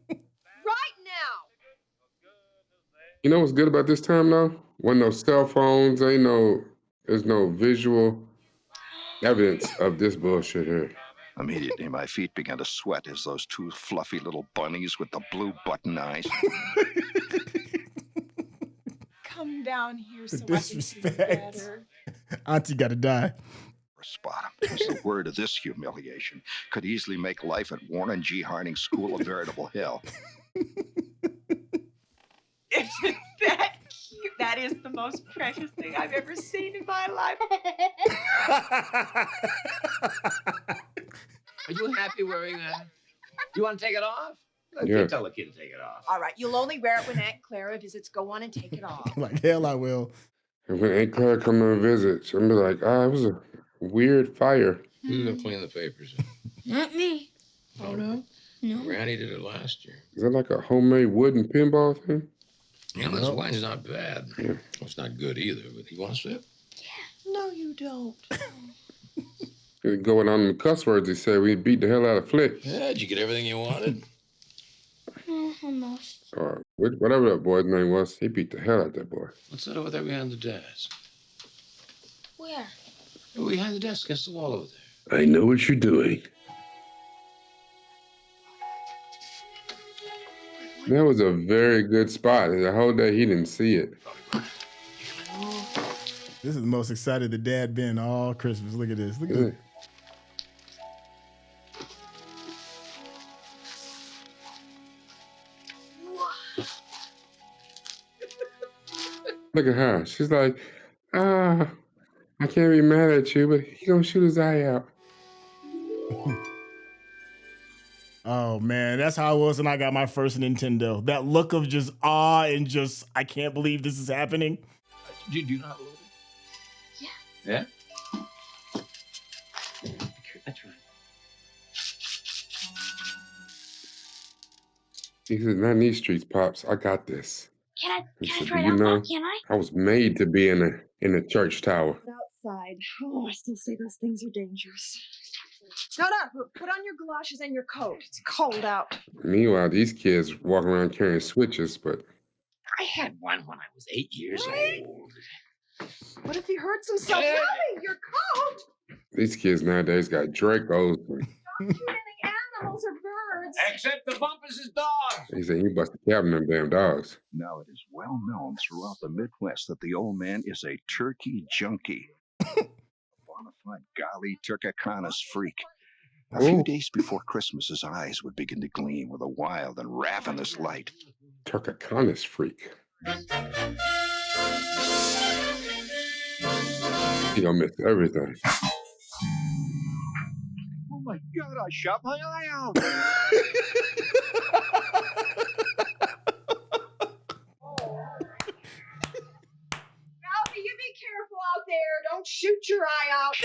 Right now! You know what's good about this time though? When no cell phones, there's no visual evidence of this bullshit here. Immediately, my feet began to sweat as those two fluffy little bunnies with the blue button eyes. Come down here so Disrespect. I can see better. Auntie gotta die. Spot him. Because the word of this humiliation could easily make life at Warren G. Harding School a veritable hell. Isn't that cute? That is the most precious thing I've ever seen in my life. Are you happy wearing that? Do you want to take it off? Yeah. Tell the kid to take it off. All right, you'll only wear it when Aunt Clara visits. Go on and take it off. Like, hell I will. And when Aunt Clara come to visit, she'll be like, it was a weird fire. Who's gonna clean the papers? Not me. Oh, no? No. Granny did it last year. Is that like a homemade wooden pinball thing? Yeah, this wine's not bad. Yeah. It's not good either, but you want to sip? No, you don't. Going on the cuss words, he said we beat the hell out of Flick. Yeah, did you get everything you wanted? Almost. Or whatever that boy's name was, he beat the hell out of that boy. What's that over there behind the desk? Where? Oh, behind the desk, against the wall over there. I know what you're doing. That was a very good spot. The whole day he didn't see it. This is the most excited the dad been all Christmas. Look at this. Look at this. Look at her. She's like, I can't be mad at you, but he gonna shoot his eye out. Oh man, that's how I was when I got my first Nintendo. That look of just awe and just, I can't believe this is happening. Do you know how to load it? Yeah. Yeah? That's right. He said, not in these streets, Pops. I got this. Can He I said, try "Do it you out, know, Mom? Can I? I was made to be in a church tower." Outside. Oh, I still say those things are dangerous. No, put on your galoshes and your coat. It's cold out. Meanwhile, these kids walking around carrying switches, but I had one when I was 8 years old. What if he hurts himself? Mommy, your coat! these kids nowadays got Dracos. Don't shoot any animals or birds. Except the bumpus' dogs. He said he busted cap in them damn dogs. Now it is well known throughout the Midwest that the old man is a turkey junkie. Bonafide golly turkicanas freak. A few days before Christmas, his eyes would begin to gleam with a wild and ravenous light. Turkicanas freak. He gonna miss everything. Oh my God, I shot my eye out. Ralphie, you be careful out there. Don't shoot your eye out.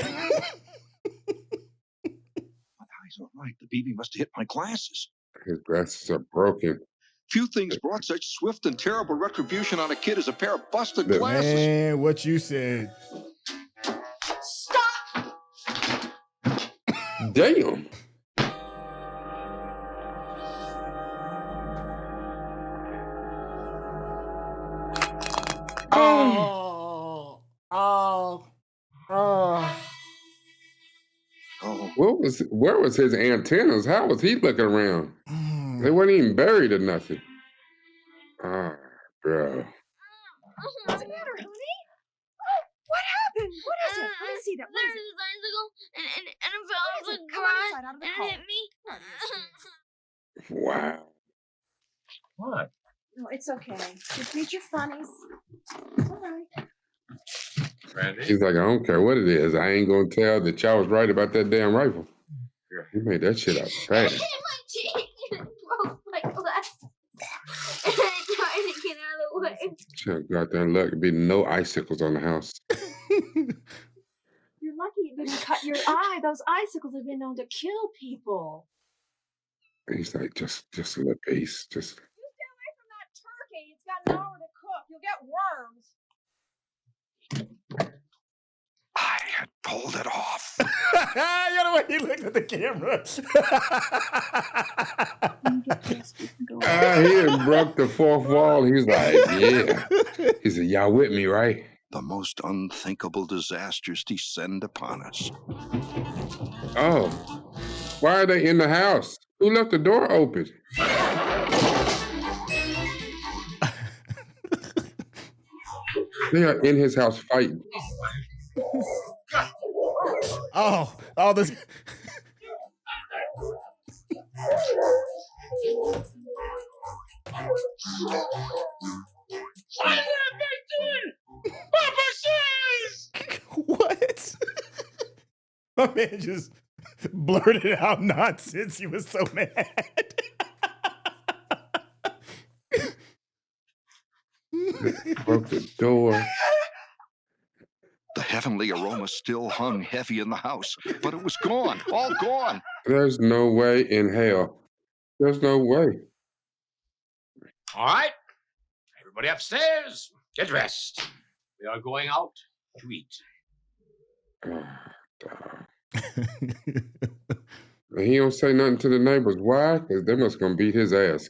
My eyes are right. The BB must have hit my glasses. His glasses are broken. Few things brought such swift and terrible retribution on a kid as a pair of busted glasses. Man, what you said. Stop! Damn. Where was his antennas? How was he looking around? They weren't even buried or nothing. Ah, bro. What's the matter, honey? Oh, what happened? What is it? Let me see that. What is it? There's an icicle and it fell What off is the it? Come garage inside, out of the and car. it hit me. Wow. What? No, it's okay. Just meet your funnies. It's all right. Randy? He's like, I don't care what it is. I ain't gonna tell that y'all was right about that damn rifle. He made that shit out fast. My teeth broke my glass. And I tried to get out of the way. Shit, go out there and look. There'd be no icicles on the house. You're lucky it didn't cut your eye. Those icicles have been known to kill people. He's like, just a little piece. Just. You stay away from that turkey. It's got an hour to cook. You'll get worms. I had pulled it off. You know what? He looked at the camera. He done broke the fourth wall. He's like, yeah. He said, y'all with me, right? The most unthinkable disasters descend upon us. Oh, why are they in the house? Who left the door open? They are in his house fighting. Oh, this. What? My man just blurted out nonsense. He was so mad. Broke the door. The heavenly aroma still hung heavy in the house, but it was gone, all gone. There's no way in hell There's no way. All right, everybody upstairs, get dressed. We are going out to eat. And he don't say nothing to the neighbors. Why? Because they must gonna beat his ass.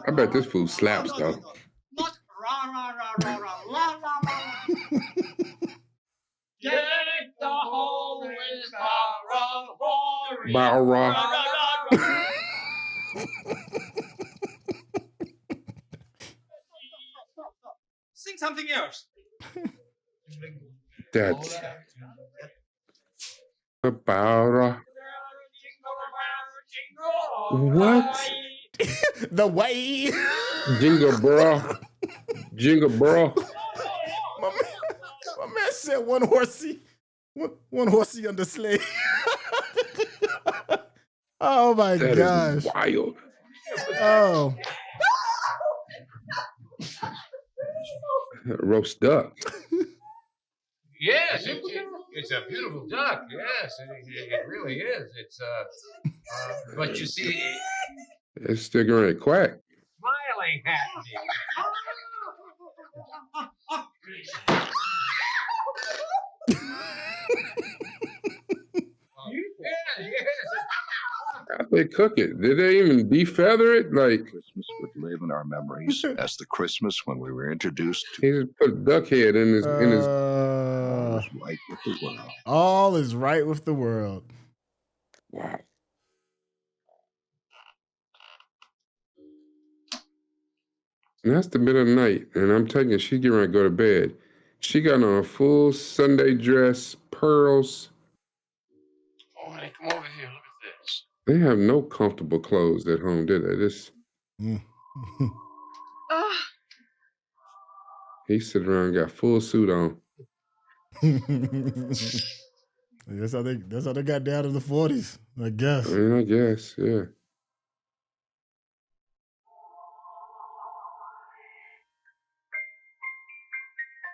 I bet this fool slaps though. Sing something else. That's about what? The way. Jingle bro. Jingle bro. My man said one horsey on the sleigh. Oh my gosh. Is wild. Oh. Roast duck. Yes, it's a beautiful duck. Yes, it really is. It's but you see, It's still gonna quack. smiling How'd they cook it? Did they even defeather it? Like Christmas would live in our memories as the Christmas when we were introduced to. he just put a duck head in his All is right with the world. All is right with the world. Wow. And that's the middle of the night, and I'm taking she getting ready to go to bed. She got on a full Sunday dress, pearls. Oh, honey, come over here. Look at this. They have no comfortable clothes at home, do they? This he sitting around and got full suit on. That's how they got down in the 40s, I guess. I mean, I guess, yeah.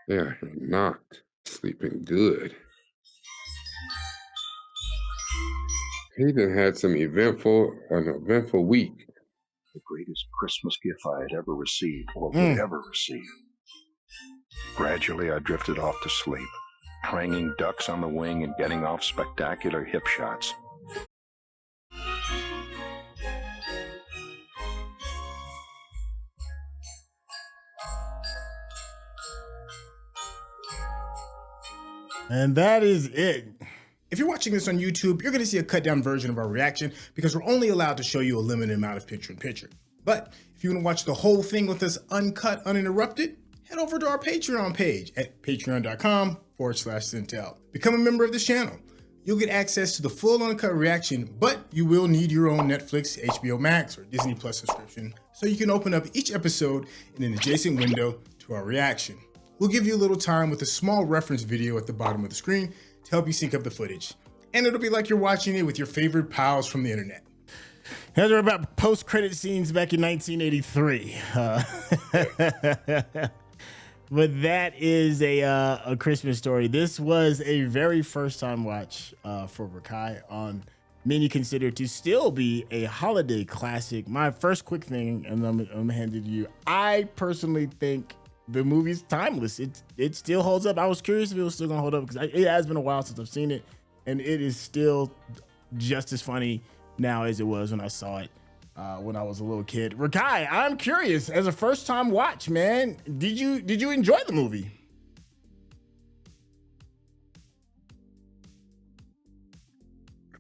Yeah, knocked, sleeping good. He done had an eventful week. The greatest Christmas gift I had ever received or would ever receive. Gradually, I drifted off to sleep, pranging ducks on the wing and getting off spectacular hip shots. And that is it. If you're watching this on YouTube, you're gonna see a cut down version of our reaction because we're only allowed to show you a limited amount of picture-in-picture. But if you wanna watch the whole thing with us uncut, uninterrupted, head over to our Patreon page at patreon.com/Syntell. Become a member of this channel. You'll get access to the full uncut reaction, but you will need your own Netflix, HBO Max, or Disney Plus subscription so you can open up each episode in an adjacent window to our reaction. We'll give you a little time with a small reference video at the bottom of the screen to help you sync up the footage. And it'll be like you're watching it with your favorite pals from the internet. Here's about post-credit scenes back in 1983. But that is a Christmas story. This was a very first time watch for Rekkai on many consider to still be a holiday classic. My first quick thing, and I'm gonna hand it to you. I personally think the movie's timeless. It still holds up. I was curious if it was still gonna hold up because it has been a while since I've seen it, and it is still just as funny now as it was when I saw it when I was a little kid. Rekkai, I'm curious, as a first time watch, man, did you enjoy the movie?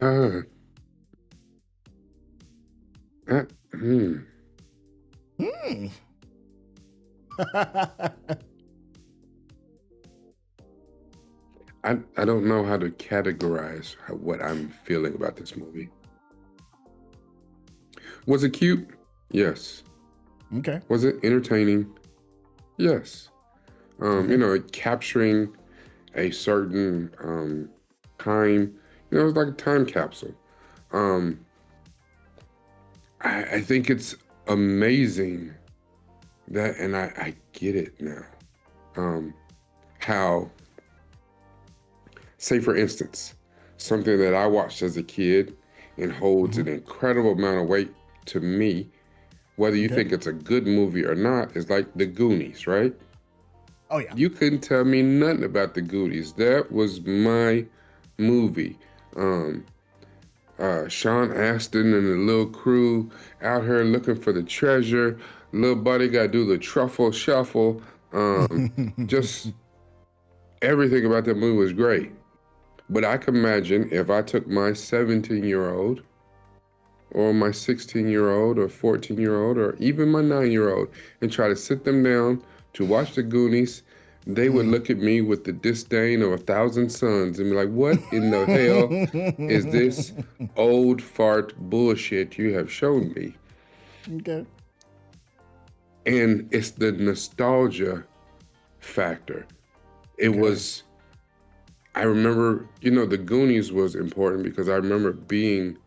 I don't know how to categorize what I'm feeling about this movie. Was it cute? Yes. Okay. Was it entertaining? Yes. You know, capturing a certain time. You know, it was like a time capsule. I think it's amazing That, and I get it now. How, say for instance, something that I watched as a kid and holds an incredible amount of weight to me, whether you think it's a good movie or not, is like The Goonies, right? Oh yeah. You couldn't tell me nothing about The Goonies. That was my movie. Sean Astin and the little crew out here looking for the treasure. Little buddy got to do the truffle shuffle. Just everything about that movie was great. But I can imagine if I took my 17-year-old or my 16-year-old or 14-year-old or even my 9-year-old and try to sit them down to watch The Goonies, they would look at me with the disdain of 1,000 suns and be like, what in the hell is this old fart bullshit you have shown me? Okay. And it's the nostalgia factor. It was, I remember, The Goonies was important because I remember being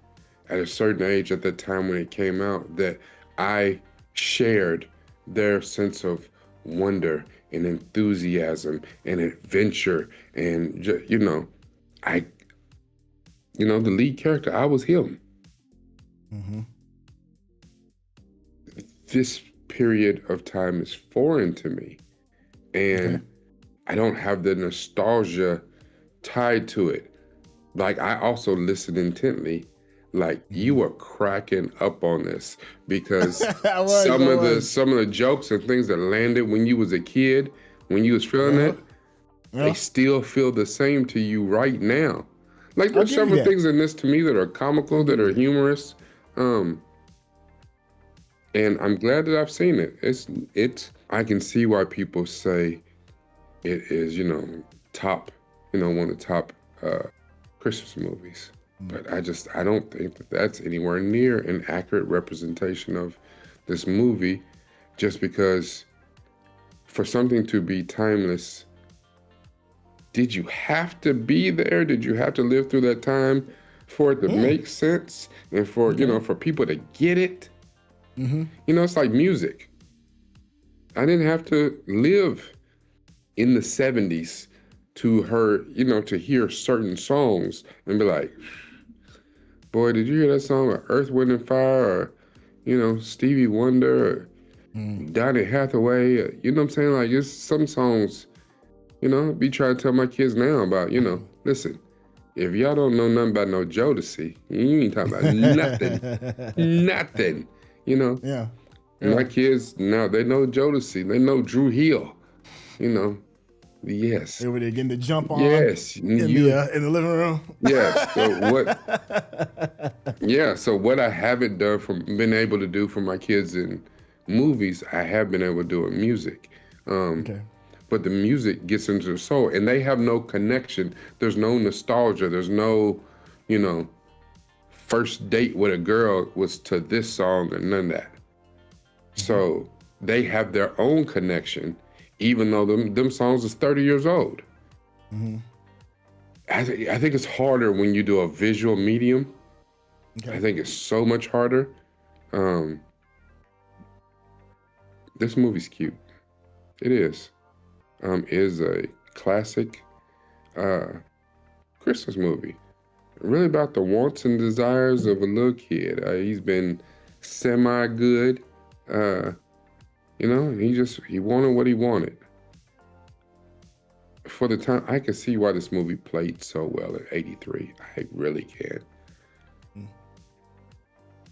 at a certain age at the time when it came out that I shared their sense of wonder and enthusiasm and adventure and the lead character, I was him. This period of time is foreign to me, and I don't have the nostalgia tied to it. Like, I also listen intently. Like, you were cracking up on this because some of the jokes and things that landed when you was a kid, when you was feeling it, they still feel the same to you right now. Like, there's several things in this to me that are comical, that are humorous, and I'm glad that I've seen it. It's I can see why people say it is, top, one of the top Christmas movies. But I don't think that that's anywhere near an accurate representation of this movie, just because for something to be timeless, did you have to be there? Did you have to live through that time for it to make sense and for, for people to get it? It's like music. I didn't have to live in the 70s to hear certain songs and be like, boy, did you hear that song of Earth, Wind, and Fire, or, Stevie Wonder, or Donny Hathaway, or, you know what I'm saying? Like, it's some songs, be trying to tell my kids now about, listen, if y'all don't know nothing about no Jodeci, you ain't talking about nothing, Yeah. My kids, now they know Jodeci, they know Drew Hill, Yes. They were there getting the jump on. Yes. In the living room. Yes. So what I haven't been able to do for my kids in movies, I have been able to do in music. But the music gets into the soul, and they have no connection. There's no nostalgia. There's no, first date with a girl was to this song and none of that. So they have their own connection, even though them songs is 30 years old. I think it's harder when you do a visual medium. I think it's so much harder. This movie's cute. It is. It is a classic Christmas movie. Really about the wants and desires of a little kid. He's been semi-good. He wanted what he wanted. For the time, I can see why this movie played so well in '83. I really can.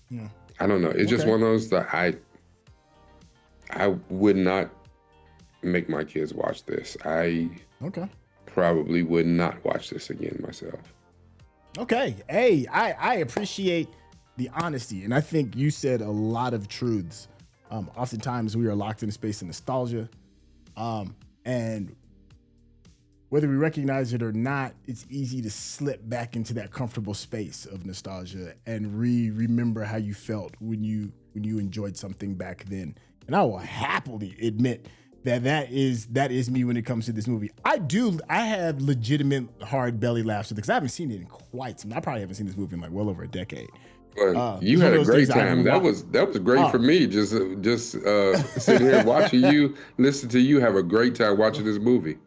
Yeah. I don't know. It's just one of those that I would not make my kids watch this. I probably would not watch this again myself. Okay. Hey, I appreciate the honesty, and I think you said a lot of truths. Oftentimes we are locked in a space of nostalgia, and whether we recognize it or not, it's easy to slip back into that comfortable space of nostalgia and remember how you felt when you enjoyed something back then. And I will happily admit that is me when it comes to this movie. I have legitimate hard belly laughs with it because I haven't seen it in quite some. I probably haven't seen this movie in like well over a decade. Well, you it's one had of a those great things I time. haven't That wa- was great for Oh. me. Just sitting here watching you, listen to you have a great time watching this movie.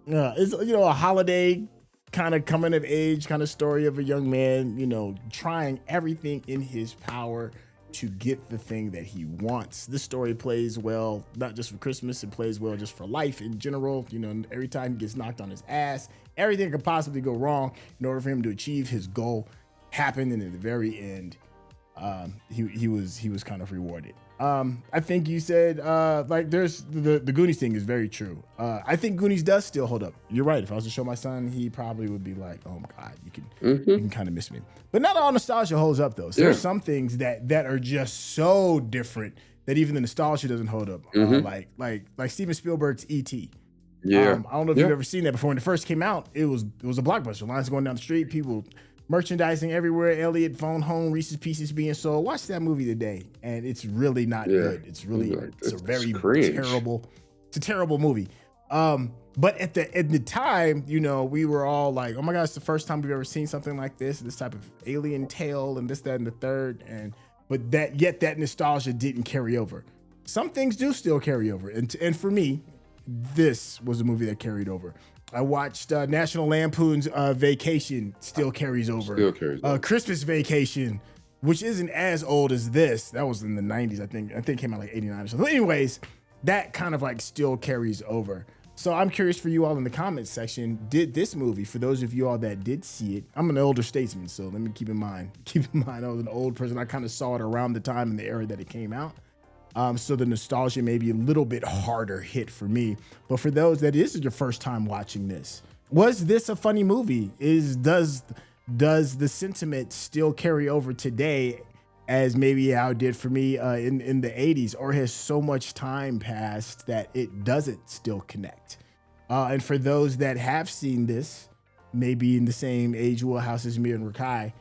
Yeah, it's a holiday kind of coming of age kind of story of a young man, trying everything in his power to get the thing that he wants. This story plays well, not just for Christmas, it plays well just for life in general. Every time he gets knocked on his ass, everything could possibly go wrong in order for him to achieve his goal happened, and at the very end, he was kind of rewarded. I think you said there's the Goonies thing is very true. I think Goonies does still hold up. You're right. If I was to show my son, he probably would be like, "Oh my God, you can kind of miss me." But not all nostalgia holds up though. So there's some things that are just so different that even the nostalgia doesn't hold up. Like Steven Spielberg's E.T. Yeah. I don't know if you've ever seen that before. When it first came out, it was a blockbuster. Lines going down the street, people merchandising everywhere, Elliot phone home, Reese's Pieces being sold. Watch that movie today, and it's really not good. It's really it's a very terrible. It's a terrible movie. But at the time, we were all like, "Oh my God, it's the first time we've ever seen something like this type of alien tale, and this, that, and the third." But that nostalgia didn't carry over. Some things do still carry over, and for me, this was a movie that carried over. I watched National Lampoon's Vacation, still carries over. Still carries over. Christmas Vacation, which isn't as old as this. That was in the 90s, I think. I think it came out like 89 or something. Anyways, that kind of like still carries over. So I'm curious for you all in the comments section, did this movie, for those of you all that did see it, I'm an older statesman, so let me keep in mind, I was an old person. I kind of saw it around the time and the era that it came out. So the nostalgia may be a little bit harder hit for me. But for those that this is your first time watching this, was this a funny movie? Does the sentiment still carry over today as maybe how it did for me in the 80s? Or has so much time passed that it doesn't still connect? And for those that have seen this, maybe in the same age wheelhouse as me and Rekkai,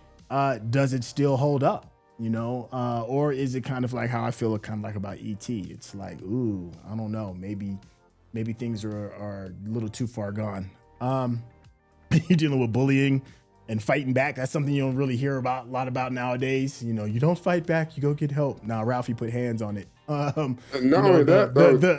does it still hold up? Or is it kind of like how I feel kind of like about E.T.? It's like, ooh, I don't know. Maybe things are a little too far gone. You're dealing with bullying and fighting back. That's something you don't really hear a lot about nowadays. You don't fight back, you go get help. Now Ralphie put hands on it. The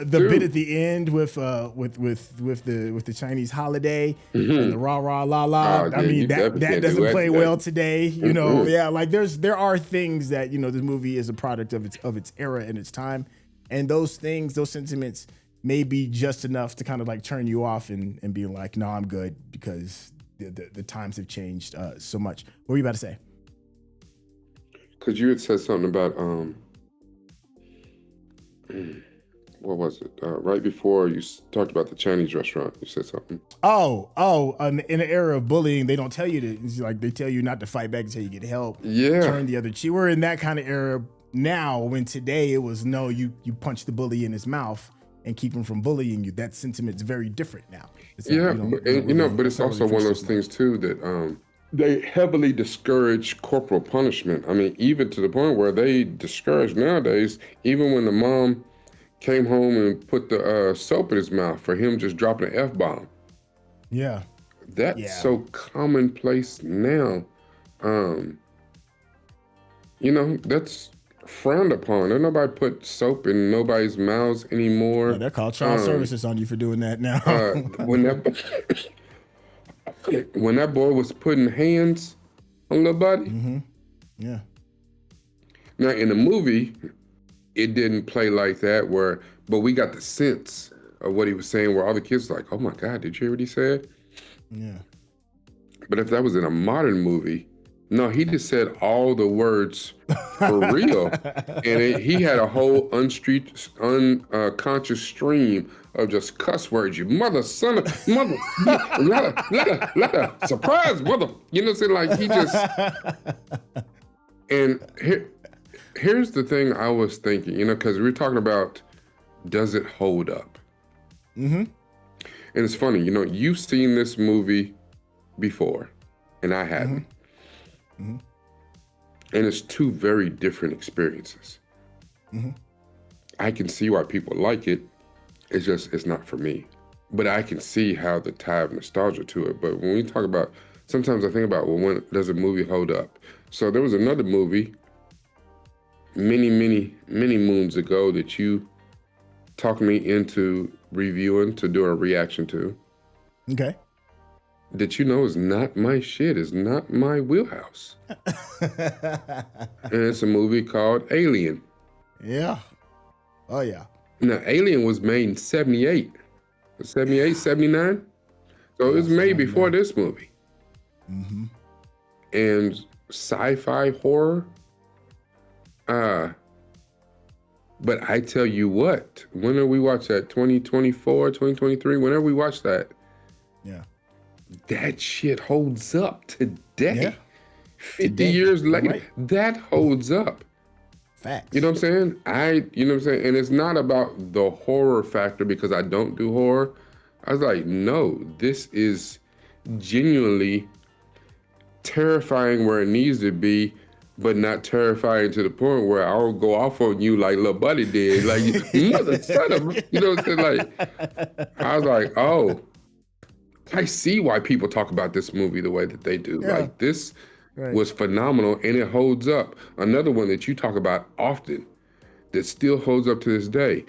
bit at the end with the Chinese holiday and the rah rah la la. I mean that doesn't play well today. There are things that this movie is a product of its era and its time, and those sentiments may be just enough to kind of like turn you off and be like, no, I'm good, because the times have changed so much. What were you about to say? Because you had said something about what was it? Right before you talked about the Chinese restaurant, you said something. In the era of bullying, they don't tell you to. It's like they tell you not to fight back until you get help. Yeah. Turn the other cheek. We're in that kind of era now. When today it was no, you punch the bully in his mouth and keep him from bullying you. That sentiment's very different now. It's but it's also one of those things too that they heavily discourage corporal punishment. I mean, even to the point where they discourage nowadays, even when the mom came home and put the soap in his mouth for him just dropping an F-bomb. Yeah. That's so commonplace now. That's frowned upon. Don't nobody put soap in nobody's mouths anymore. Yeah, they're called child services on you for doing that now. When that boy was putting hands on little buddy. Mm-hmm. Yeah. Now in the movie, it didn't play like that but we got the sense of what he was saying where all the kids were like, oh my God, did you hear what he said? Yeah. But if that was in a modern movie, no, he just said all the words for real. And he had a whole unconscious stream of just cuss words. You mother, son of, mother, let a surprise, mother. You know what I'm saying? Like he just, and here's the thing I was thinking, because we were talking about, does it hold up? Mm-hmm. And it's funny, you've seen this movie before, and I hadn't. Mm-hmm. And it's two very different experiences. Mm-hmm. I can see why people like it. It's not for me. But I can see how the tie of nostalgia to it. But when we talk about sometimes I think about, well, when does a movie hold up? So there was another movie many moons ago that you talked me into reviewing to do a reaction to. Okay. That you know is not my shit, is not my wheelhouse. And it's a movie called Alien. Yeah. Oh, yeah. Now, Alien was made in 78. 78, 79? So it was made before this movie. Mm-hmm. And sci-fi horror. But I tell you what, whenever we watch that, 2024, 2023, whenever we watch that, yeah, that shit holds up today. Yeah. 50 years later, right. That holds up. Facts. You know what I'm saying? You know what I'm saying? And it's not about the horror factor because I don't do horror. I was like, no, this is genuinely terrifying where it needs to be, but not terrifying to the point where I'll go off on you like little buddy did. Like, mother, son of, you know what I'm saying? Like, I was like, oh, I see why people talk about this movie the way that they do. Yeah. Like, this was phenomenal and it holds up. Another one that you talk about often that still holds up to this day,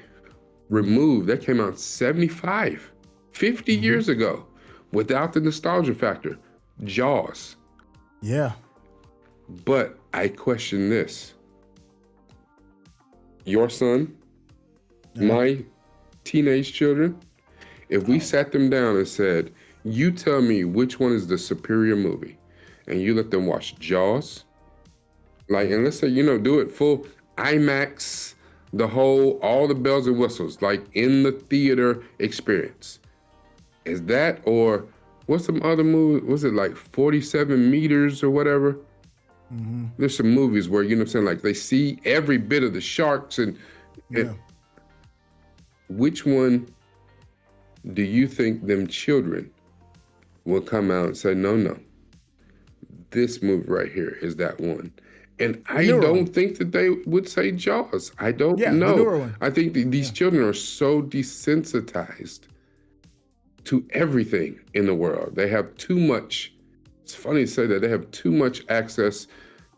Removed, that came out 75, 50 years ago, without the nostalgia factor, Jaws. Yeah. But I question this. Your son, my teenage children, if we sat them down and said, you tell me which one is the superior movie, and you let them watch Jaws, like, and let's say, you know, do it full IMAX, all the bells and whistles, like in the theater experience. Is that, or what's some other movie? Was it like 47 meters or whatever? Mm-hmm. There's some movies where, you know what I'm saying, like they see every bit of the sharks and which one do you think them children will come out and say, no, this movie right here is that one? And I don't think that they would say Jaws. I don't know. I think these children are so desensitized to everything in the world. They have too much, it's funny to say that, they have too much access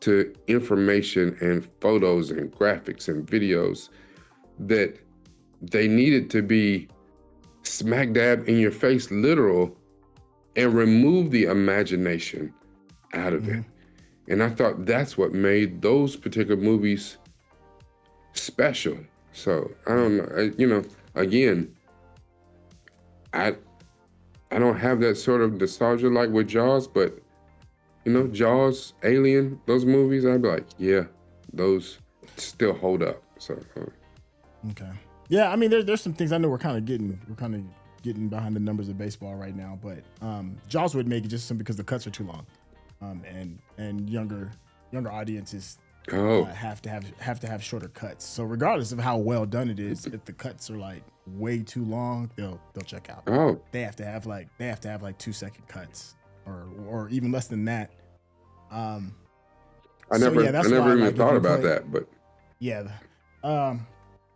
to information and photos and graphics and videos that they needed to be smack dab in your face, literal, and remove the imagination out of it. And I thought that's what made those particular movies special. So I don't know, again, I don't have that sort of nostalgia like with Jaws, but Jaws, Alien, those movies, I'd be like, yeah, those still hold up. So okay. Yeah, I mean, there's some things I know we're kind of getting behind the numbers of baseball right now, but Jaws would make it just simply because the cuts are too long, and younger audiences have to have shorter cuts. So regardless of how well done it is, if the cuts are like way too long, they'll check out. Oh, they have to have like 2-second cuts, or even less than that. I never even thought about that, but yeah.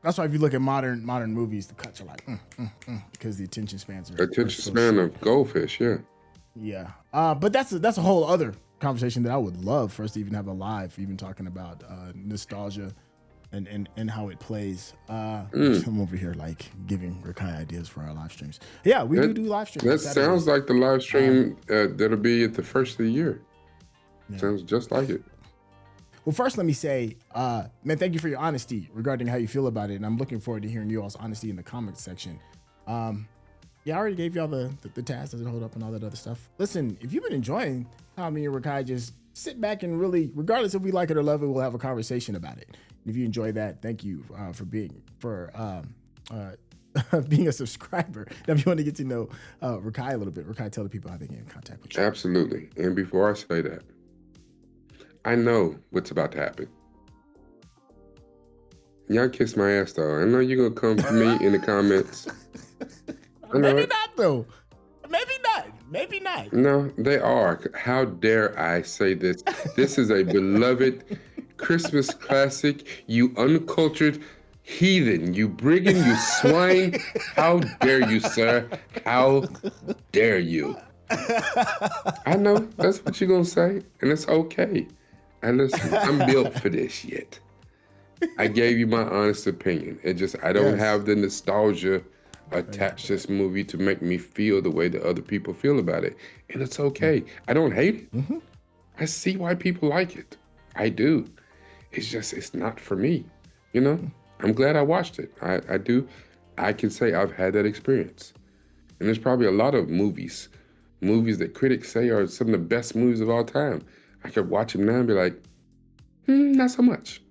That's why if you look at modern movies, the cuts are like because the attention spans are span of goldfish, yeah. Yeah, but that's a whole other conversation that I would love for us to even have a live, even talking about nostalgia and how it plays. I'm over here like giving Rekkai ideas for our live streams. Yeah, we do live streams. That sounds like the live stream that'll be at the first of the year. Yeah. Sounds just like it. Well, first, let me say, man, thank you for your honesty regarding how you feel about it. And I'm looking forward to hearing you all's honesty in the comments section. Yeah, I already gave y'all the task, does it hold up, and all that other stuff. Listen, if you've been enjoying how me and Rekkai just sit back and really, regardless if we like it or love it, we'll have a conversation about it. And if you enjoy that, thank you for being a subscriber. Now, if you want to get to know Rekkai a little bit, Rekkai, tell the people how they get in contact with you. Absolutely. And before I say that, I know what's about to happen. Y'all kiss my ass, though. I know you're going to come for me in the comments. Maybe not, though. Maybe not. No, they are. How dare I say this? This is a beloved Christmas classic. You uncultured heathen. You brigand, you swine. How dare you, sir? How dare you? I know that's what you're gonna say, and it's okay. And listen, I'm built for this yet. I gave you my honest opinion. I don't have the nostalgia attached to this movie to make me feel the way that other people feel about it. And it's okay. I don't hate it. I see why people like it. I do. It's not for me. You know, I'm glad I watched it. I do. I can say I've had that experience. And there's probably a lot of movies that critics say are some of the best movies of all time. I could watch them now and be like, not so much.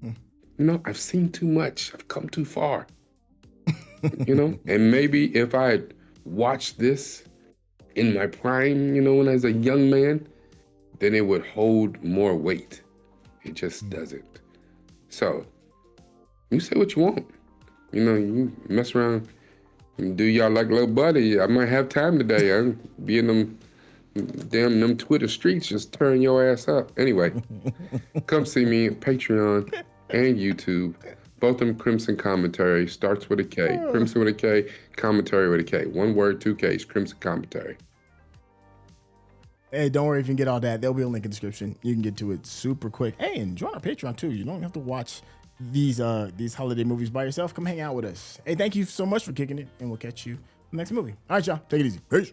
You know, I've seen too much. I've come too far. You know, and maybe if I had watched this in my prime, you know, when I was a young man, then it would hold more weight. It just doesn't. So, you say what you want. You know, you mess around and do y'all like little buddy. I might have time today. I'm be in them Twitter streets just tearing your ass up. Anyway, come see me at Patreon and YouTube. Both of them Crimson Commentary. Starts with a K. Crimson with a K, Commentary with a K. One word, 2 Ks. Crimson Commentary. Hey, don't worry if you can get all that. There'll be a link in the description. You can get to it super quick. Hey, and join our Patreon too. You don't have to watch these holiday movies by yourself. Come hang out with us. Hey, thank you so much for kicking it, and we'll catch you in the next movie. All right, y'all. Take it easy. Peace.